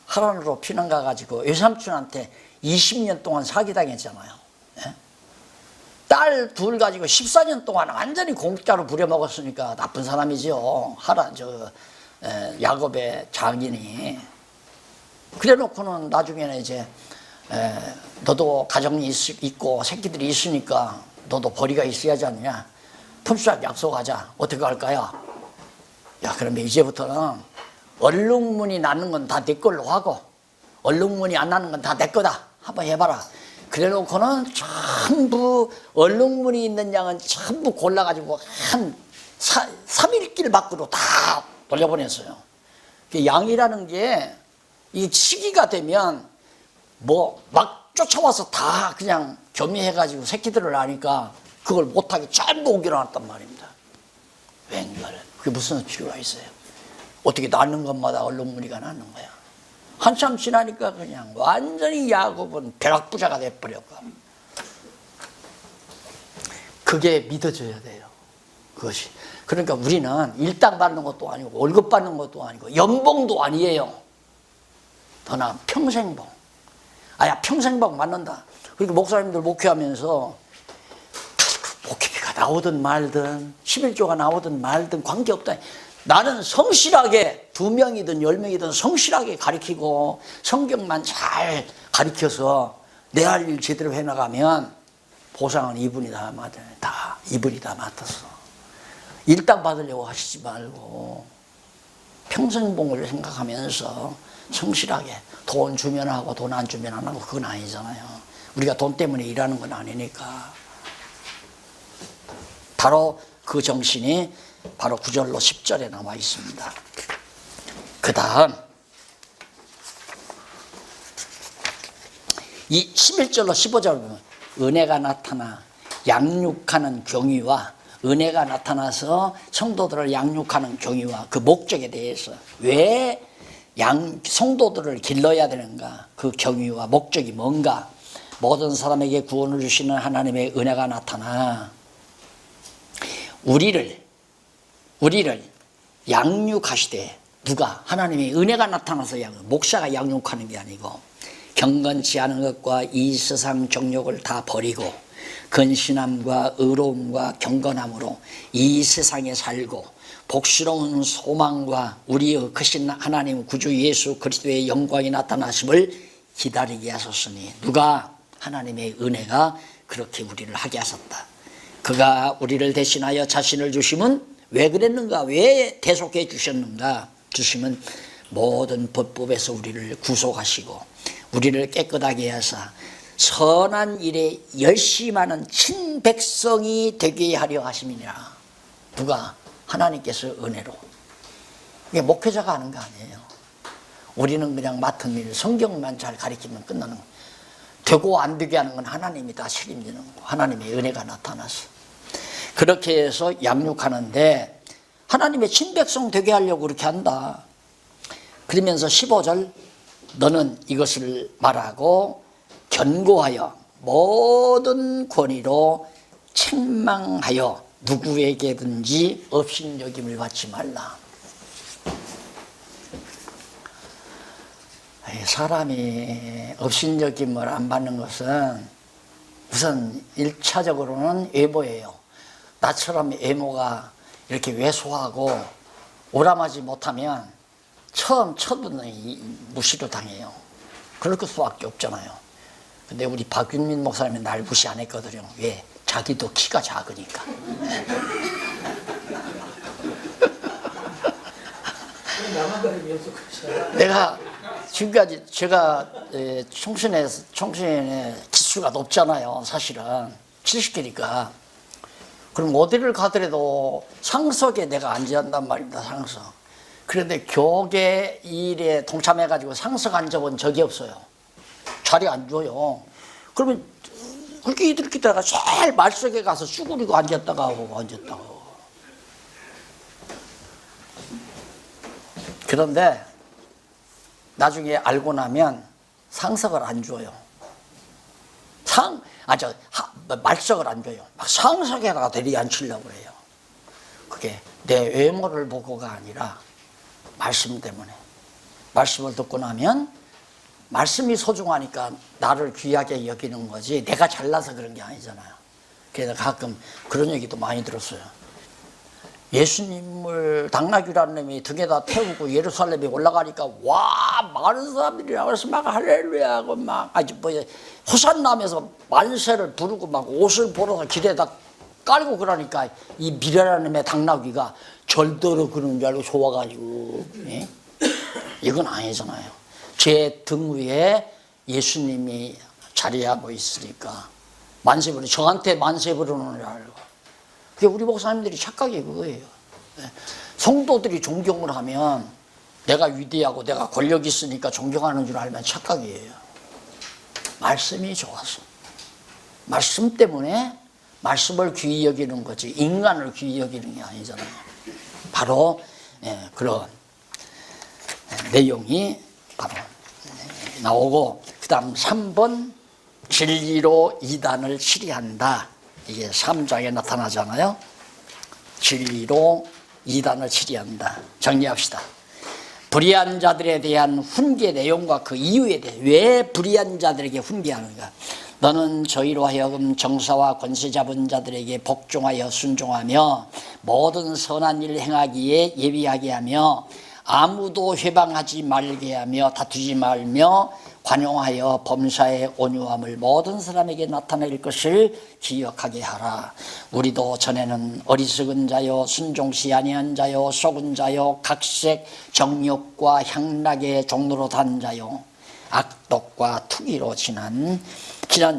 하란으로 피난 가가지고 외삼촌한테 20년 동안 사기당했잖아요. 딸 딸 둘 가지고 14년 동안 완전히 공짜로 부려먹었으니까 나쁜 사람이죠. 야곱의 장인이. 그래 놓고는 나중에는 이제 너도 가정이 있고 새끼들이 있으니까 너도 벌이가 있어야 하지 않느냐. 품slag 약속하자. 어떻게 할까요? 야, 그러면 이제부터는 얼룩무늬 나는 건 다 내 걸로 하고 얼룩무늬 안 나는 건 다 내 거다. 한번 해봐라. 그래 놓고는 전부 얼룩무늬 있는 양은 전부 골라가지고 한 3일길 밖으로 다 돌려보냈어요. 양이라는 게 이 시기가 되면 뭐 막 쫓아와서 다 그냥 겸유해가지고 새끼들을 낳으니까 그걸 못하게 전부 옮겨놨단 말입니다. 웬걸? 그게 무슨 필요가 있어요? 어떻게 낳는 것마다 얼룩무늬가 나는 거야. 한참 지나니까 그냥 완전히 야곱은 벼락부자가 돼버렸고. 그게 믿어져야 돼요. 그것이. 그러니까 우리는 일당 받는 것도 아니고 월급 받는 것도 아니고 연봉도 아니에요. 더 나은 평생봉. 아야, 평생봉 맞는다. 그러니까 목사님들 목회하면서 목회비가 나오든 말든 11조가 나오든 말든 관계없다. 나는 성실하게 2명이든 10명이든 성실하게 가르치고 성경만 잘 가르쳐서 내 할 일 제대로 해나가면 보상은 이분이 다 맞아요. 다 이분이 다 맡았어. 일당 받으려고 하시지 말고 평생봉을 생각하면서 성실하게 돈 주면 하고 돈 안 주면 안 하고 그건 아니잖아요. 우리가 돈 때문에 일하는 건 아니니까. 바로 그 정신이 바로 9절로 10절에 나와 있습니다. 그 다음 이 11절로 15절 보면 은혜가 나타나 양육하는 경위와 은혜가 나타나서 성도들을 양육하는 경위와 그 목적에 대해서 왜 성도들을 길러야 되는가, 그 경위와 목적이 뭔가, 모든 사람에게 구원을 주시는 하나님의 은혜가 나타나 우리를 양육하시되, 누가? 하나님의 은혜가 나타나서 목사가 양육하는 게 아니고 경건치 않은 것과 이 세상 정욕을 다 버리고 근신함과 의로움과 경건함으로 이 세상에 살고 복스러운 소망과 우리의 크신 하나님 구주 예수 그리스도의 영광이 나타나심을 기다리게 하셨으니, 누가? 하나님의 은혜가 그렇게 우리를 하게 하셨다. 그가 우리를 대신하여 자신을 주심은 왜 그랬는가? 왜 대속해 주셨는가? 주심은 모든 법법에서 우리를 구속하시고 우리를 깨끗하게 하사 선한 일에 열심하는 친백성이 되게 하려 하심이니라. 누가? 하나님께서 은혜로. 이게 목회자가 하는 거 아니에요. 우리는 그냥 맡은 일, 성경만 잘 가르치면 끝나는 거. 되고 안 되게 하는 건 하나님이 다 책임지는 거. 하나님의 은혜가 나타나서 그렇게 해서 양육하는데 하나님의 친백성 되게 하려고 그렇게 한다. 그러면서 15절 너는 이것을 말하고 견고하여 모든 권위로 책망하여 누구에게든지 업신여김을 받지 말라. 사람이 업신여김을 안 받는 것은 우선 1차적으로는 외모예요. 나처럼 외모가 이렇게 왜소하고 오람하지 못하면 처음 첫눈에 무시를 당해요. 그럴 수밖에 없잖아요. 근데 우리 박윤민 목사님은 날 무시 안 했거든요. 왜? 자기도 키가 작으니까. 내가 지금까지 제가 총신의 기수가 높잖아요. 사실은 70개니까. 그럼 어디를 가더라도 상석에 내가 앉아야 한단 말입니다. 상석. 그런데 교계 일에 동참해가지고 상석 앉아본 적이 없어요. 자리 안 줘요. 그러면 그렇게 이렇게 다가 제일 말석에 가서 쭈그리고 앉았다가 오고 앉았다가 오고. 그런데 나중에 알고 나면 상석을 안 줘요. 말석을 안 줘요. 막 상석에다가 내려앉히려고 해요. 그게 내 외모를 보고가 아니라 말씀 때문에. 말씀을 듣고 나면 말씀이 소중하니까 나를 귀하게 여기는 거지 내가 잘나서 그런 게 아니잖아요. 그래서 가끔 그런 얘기도 많이 들었어요. 예수님을 당나귀라는 놈이 등에다 태우고 예루살렘에 올라가니까 와 많은 사람들이 나와서 막 할렐루야 하고 막 아주 뭐 호산나면서 만세를 부르고 막 옷을 벌어서 길에다 깔고 그러니까 이 미래라는 놈의 당나귀가 절대로 그러는 줄 알고 좋아가지고 예? 이건 아니잖아요. 제 등 위에 예수님이 자리하고 있으니까 만세 부르는 저한테 만세 부르는 줄 알고 그게 우리 목사님들이 착각이 그거예요. 성도들이 존경을 하면 내가 위대하고 내가 권력 있으니까 존경하는 줄 알면 착각이에요. 말씀이 좋아서 말씀 때문에 말씀을 귀히 여기는 거지 인간을 귀히 여기는 게 아니잖아요. 바로 그런 내용이 바로 나오고 그 다음 3번 진리로 이단을 치리한다. 이게 3장에 나타나잖아요. 진리로 이단을 치리한다. 정리합시다. 불의한 자들에 대한 훈계 내용과 그 이유에 대해 왜 불의한 자들에게 훈계하는가. 너는 저희로 하여금 정사와 권세 잡은 자들에게 복종하여 순종하며 모든 선한 일을 행하기에 예비하게 하며 아무도 회방하지 말게 하며 다투지 말며 관용하여 범사의 온유함을 모든 사람에게 나타낼 것을 기억하게 하라. 우리도 전에는 어리석은 자요 순종시 아니한 자요 속은 자요 각색 정욕과 향락의 종로로 단 자요 악독과 투기로 지난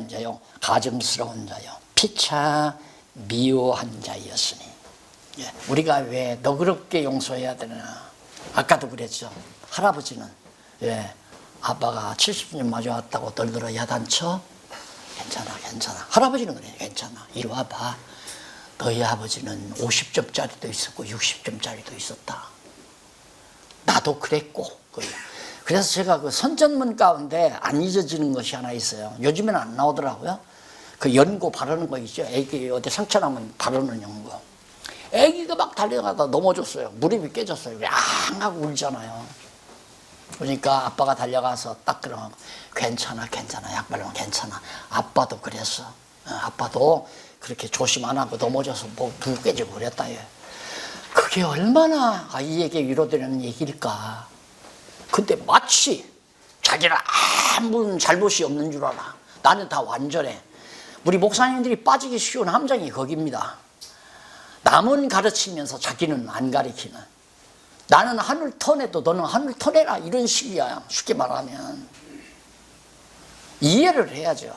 자요 가증스러운 자요 피차 미워한 자였으니. 우리가 왜 너그럽게 용서해야 되나. 아까도 그랬죠. 할아버지는 아빠가 70년 맞아왔다고 덜덜어 야단쳐? 괜찮아. 할아버지는 그래. 괜찮아. 이리 와봐. 너희 아버지는 50점짜리도 있었고 60점짜리도 있었다. 나도 그랬고. 그래서 제가 그 선전문 가운데 안 잊어지는 것이 하나 있어요. 요즘에는 안 나오더라고요. 그 연고 바르는 거 있죠. 애기 어디 상처 나면 바르는 연고. 애기가 막 달려가다 넘어졌어요. 무릎이 깨졌어요. 양 하고 울잖아요. 그러니까 아빠가 달려가서 딱 그러면 괜찮아 약 바르면 괜찮아. 아빠도 그랬어. 아빠도 그렇게 조심 안 하고 넘어져서 뭐 두 깨지고 그랬다. 그게 얼마나 아이에게 위로되는 얘기일까. 근데 마치 자기는 아무 잘못이 없는 줄 알아. 나는 다 완전해. 우리 목사님들이 빠지기 쉬운 함정이 거기입니다. 남은 가르치면서 자기는 안 가르치는. 나는 하늘 터내도 너는 하늘 터내라 이런 식이야. 쉽게 말하면 이해를 해야죠.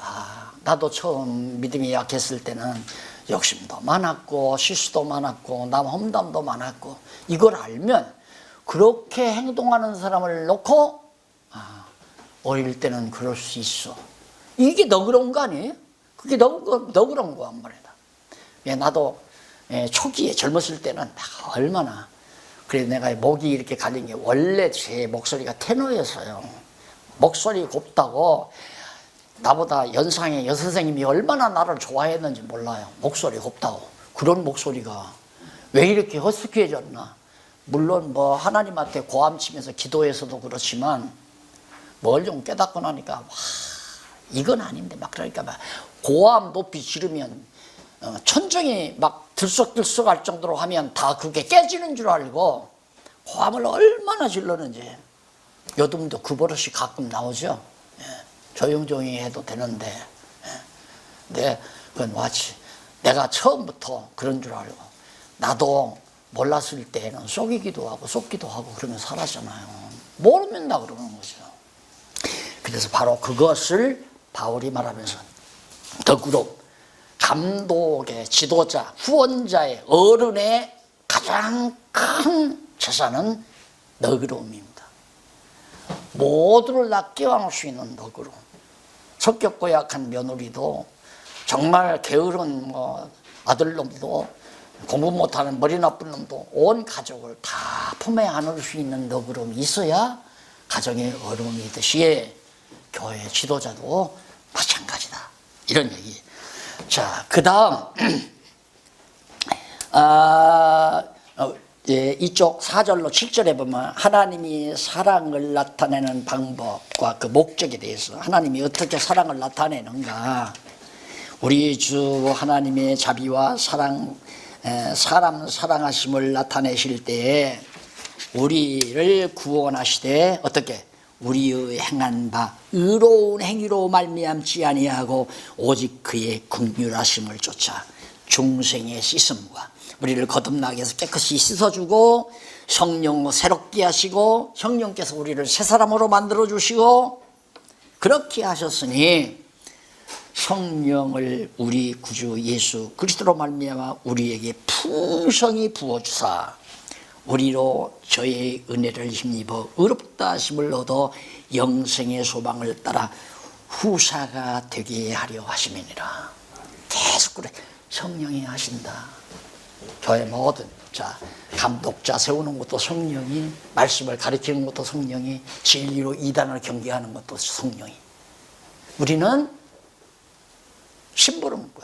나도 처음 믿음이 약했을 때는 욕심도 많았고 실수도 많았고 남 험담도 많았고 이걸 알면 그렇게 행동하는 사람을 놓고 어릴 때는 그럴 수 있어. 이게 너그러운 거 아니에요? 그게 너그러운 거란 말이다. 나도 초기에 젊었을 때는 얼마나 그래 내가 목이 이렇게 갈린 게 원래 제 목소리가 테너였어요. 목소리 곱다고 나보다 연상의 여선생님이 얼마나 나를 좋아했는지 몰라요. 목소리 곱다고. 그런 목소리가 왜 이렇게 허스키해졌나. 물론 뭐 하나님한테 고함치면서 기도해서도 그렇지만 뭘 좀 깨닫고 나니까 이건 아닌데 막 그러니까 막 고함 높이 지르면 천정이 막 들썩들썩 할 정도로 하면 다 그게 깨지는 줄 알고 고함을 얼마나 질렀는지. 요즘도 그 버릇이 가끔 나오죠. 조용조용히 해도 되는데 근데 그건 마치 내가 처음부터 그런 줄 알고 나도 몰랐을 때는 속이기도 하고 속기도 하고 그러면 살았잖아요. 모르면 다 그러는 거죠. 그래서 바로 그것을 바울이 말하면서 더그룹 감독의 지도자, 후원자의 어른의 가장 큰 재산은 너그러움입니다. 모두를 다 깨워놓을 수 있는 너그러움. 성격 고약한 며느리도 정말 게으른 아들놈도 공부 못하는 머리 나쁜 놈도 온 가족을 다 품에 안을 수 있는 너그러움이 있어야 가정의 어른이듯이 교회 지도자도 마찬가지다. 이런 얘기. 자, 그 다음 이쪽 4절로 7절에 보면 하나님이 사랑을 나타내는 방법과 그 목적에 대해서 하나님이 어떻게 사랑을 나타내는가. 우리 주 하나님의 자비와 사랑, 사람 사랑하심을 나타내실 때에 우리를 구원하시되 어떻게 우리의 행한 바 의로운 행위로 말미암지 아니하고 오직 그의 긍휼하심을 쫓아 중생의 씻음과 우리를 거듭나게 해서 깨끗이 씻어주고 성령 새롭게 하시고 성령께서 우리를 새 사람으로 만들어 주시고 그렇게 하셨으니 성령을 우리 구주 예수 그리스도로 말미암아 우리에게 풍성히 부어주사 우리로 저의 은혜를 힘입어 의롭다 하심을 얻어 영생의 소망을 따라 후사가 되게 하려 하심이니라. 계속 그래 성령이 하신다. 교회 모든 감독자 세우는 것도 성령이, 말씀을 가르치는 것도 성령이, 진리로 이단을 경계하는 것도 성령이. 우리는 심부름꾼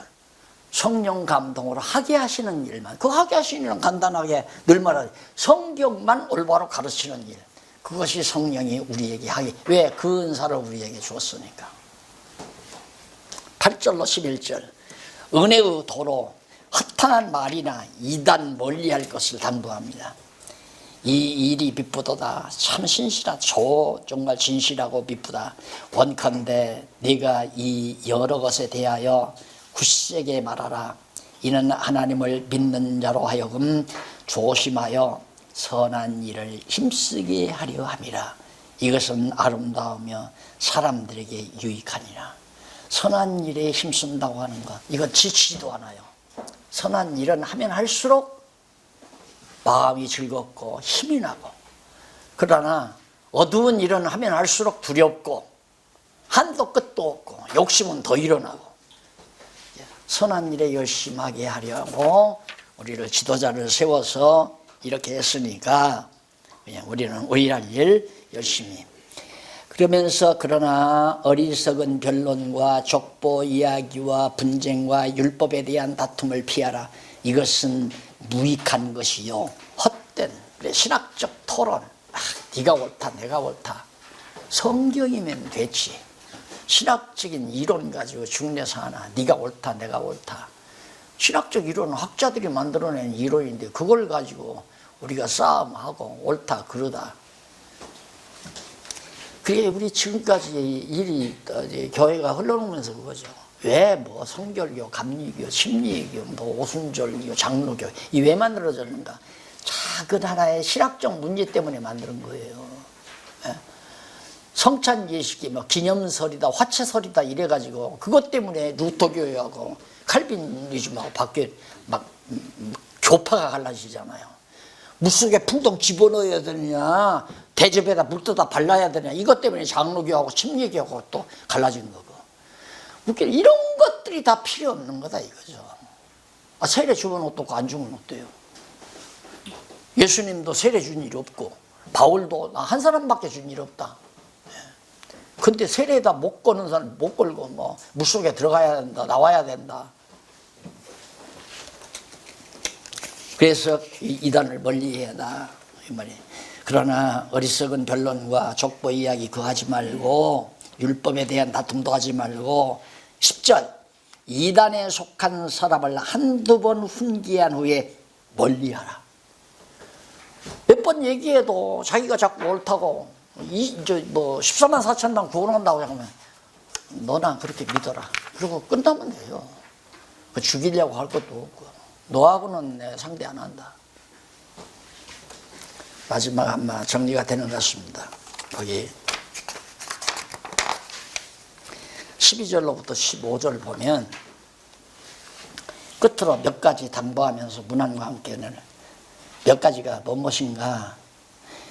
성령 감동으로 하게 하시는 일만, 그 하게 하시는 일은 간단하게 늘 말하지 성경만 올바로 가르치는 일, 그것이 성령이 우리에게 하게. 왜? 그 은사를 우리에게 주었으니까. 8절로 11절 은혜의 도로 허탄한 말이나 이단 멀리할 것을 당부합니다. 이 일이 미쁘도다. 참 신실하다. 정말 진실하고 미쁘다. 원컨대 네가 이 여러 것에 대하여 굳세게 말하라. 이는 하나님을 믿는 자로 하여금 조심하여 선한 일을 힘쓰게 하려 함이라. 이것은 아름다우며 사람들에게 유익하니라. 선한 일에 힘쓴다고 하는 것, 이건 지치지도 않아요. 선한 일은 하면 할수록 마음이 즐겁고 힘이 나고, 그러나 어두운 일은 하면 할수록 두렵고 한도 끝도 없고 욕심은 더 일어나고, 선한 일에 열심하게 하려고 우리를 지도자를 세워서 이렇게 했으니까 그냥 우리는 의할 일 열심히. 그러면서 그러나 어리석은 변론과 족보 이야기와 분쟁과 율법에 대한 다툼을 피하라. 이것은 무익한 것이요 헛된 신학적 토론. 네가 옳다 내가 옳다. 성경이면 되지. 신학적인 이론 가지고 중내서 하나 네가 옳다 내가 옳다. 신학적 이론은 학자들이 만들어낸 이론인데 그걸 가지고 우리가 싸움하고 옳다 그러다. 그게 우리 지금까지 일이 교회가 흘러오면서 그거죠. 왜 뭐 성결교, 감리교, 심리교, 뭐 오순절교, 장로교 이 왜 만들어졌는가? 작은 하나의 신학적 문제 때문에 만드는 거예요. 성찬 예식이 뭐 기념설이다, 화채설이다 이래가지고 그것 때문에 루터교회하고 칼빈리즘하고 밖에 막 교파가 갈라지잖아요. 물속에 풍덩 집어넣어야 되느냐, 대접에다 물 떠다 발라야 되느냐, 이것 때문에 장로교하고 침례교하고 또 갈라진 거고. 이런 것들이 다 필요 없는 거다 이거죠. 세례 주면 어떻고 안 주면 어때요? 예수님도 세례 준 일이 없고 바울도 나 한 사람밖에 준 일 없다. 근데 세례에다 못 거는 사람 못 걸고 뭐 물속에 들어가야 된다, 나와야 된다. 그래서 이단을 멀리해야 한다 이 말이에요. 그러나 어리석은 변론과 족보 이야기 그거 하지 말고 율법에 대한 다툼도 하지 말고 10절 이단에 속한 사람을 한두 번 훈계한 후에 멀리하라. 몇 번 얘기해도 자기가 자꾸 옳다고 뭐 14만 4천만 구원한다고 하면 너나 그렇게 믿어라. 그리고 끝나면 돼요. 죽이려고 할 것도 없고 너하고는 내 상대 안 한다. 마지막 아마 정리가 되는 것 같습니다. 거기 12절로부터 15절 보면 끝으로 몇 가지 담보하면서 문안과 함께는 몇 가지가 무엇인가.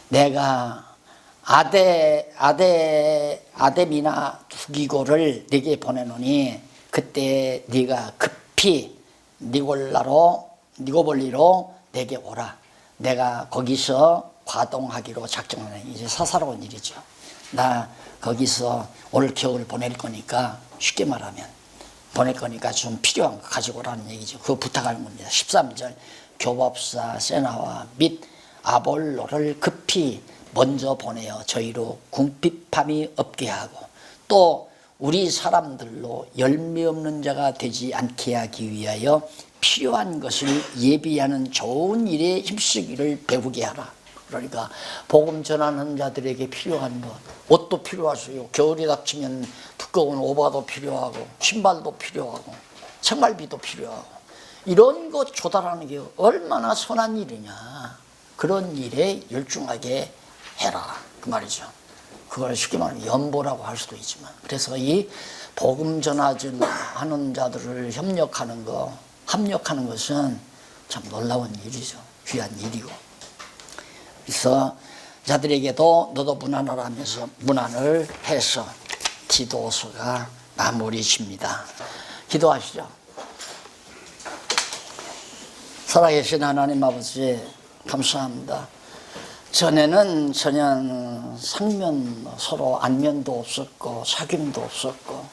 내가 아데미나 두기고를 네게 보내노니 그때 네가 급히 니고볼리로 내게 오라. 내가 거기서 과동하기로 작정하네. 이제 사사로운 일이죠. 나 거기서 올 겨울 보낼 거니까, 쉽게 말하면 보낼 거니까 좀 필요한 거 가지고 오라는 얘기죠. 그거 부탁하는 겁니다. 13절 교법사 세나와 및 아볼로를 급히 먼저 보내어 저희로 궁핍함이 없게 하고, 또 우리 사람들로 열매 없는 자가 되지 않게 하기 위하여 필요한 것을 예비하는 좋은 일에 힘쓰기를 배우게 하라. 그러니까 복음 전하는 자들에게 필요한 것, 옷도 필요하고요. 겨울이 닥치면 두꺼운 오바도 필요하고 신발도 필요하고 생활비도 필요하고 이런 것 조달하는 게 얼마나 선한 일이냐. 그런 일에 열중하게 해라 그 말이죠. 그걸 쉽게 말하면 연보라고 할 수도 있지만, 그래서 이 복음 전하는 자들을 협력하는 거, 합력하는 것은 참 놀라운 일이죠. 귀한 일이고. 그래서 자들에게도 너도 문안하라 하면서 문안을 해서 기도서가 마무리 집니다. 기도하시죠. 살아계신 하나님 아버지 감사합니다. 전에는 전혀 상면 서로 안면도 없었고 사귐도 없었고,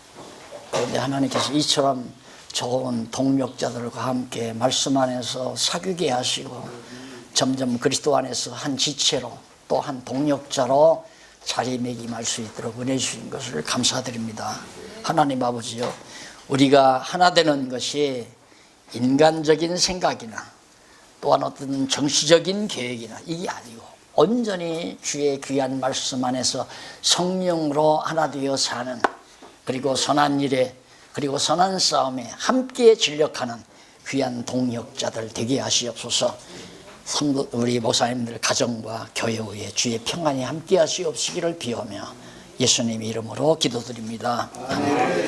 그런데 하나님께서 이처럼 좋은 동력자들과 함께 말씀 안에서 사귀게 하시고 점점 그리스도 안에서 한 지체로 또 한 동력자로 자리매김할 수 있도록 은혜 주신 것을 감사드립니다. 하나님 아버지요, 우리가 하나 되는 것이 인간적인 생각이나 또한 어떤 정치적인 계획이나 이게 아니고 온전히 주의 귀한 말씀 안에서 성령으로 하나 되어 사는, 그리고 선한 일에 그리고 선한 싸움에 함께 진력하는 귀한 동력자들 되게 하시옵소서. 우리 목사님들 가정과 교회에 주의 평안이 함께 하시옵시기를 비우며 예수님 이름으로 기도드립니다. 아멘.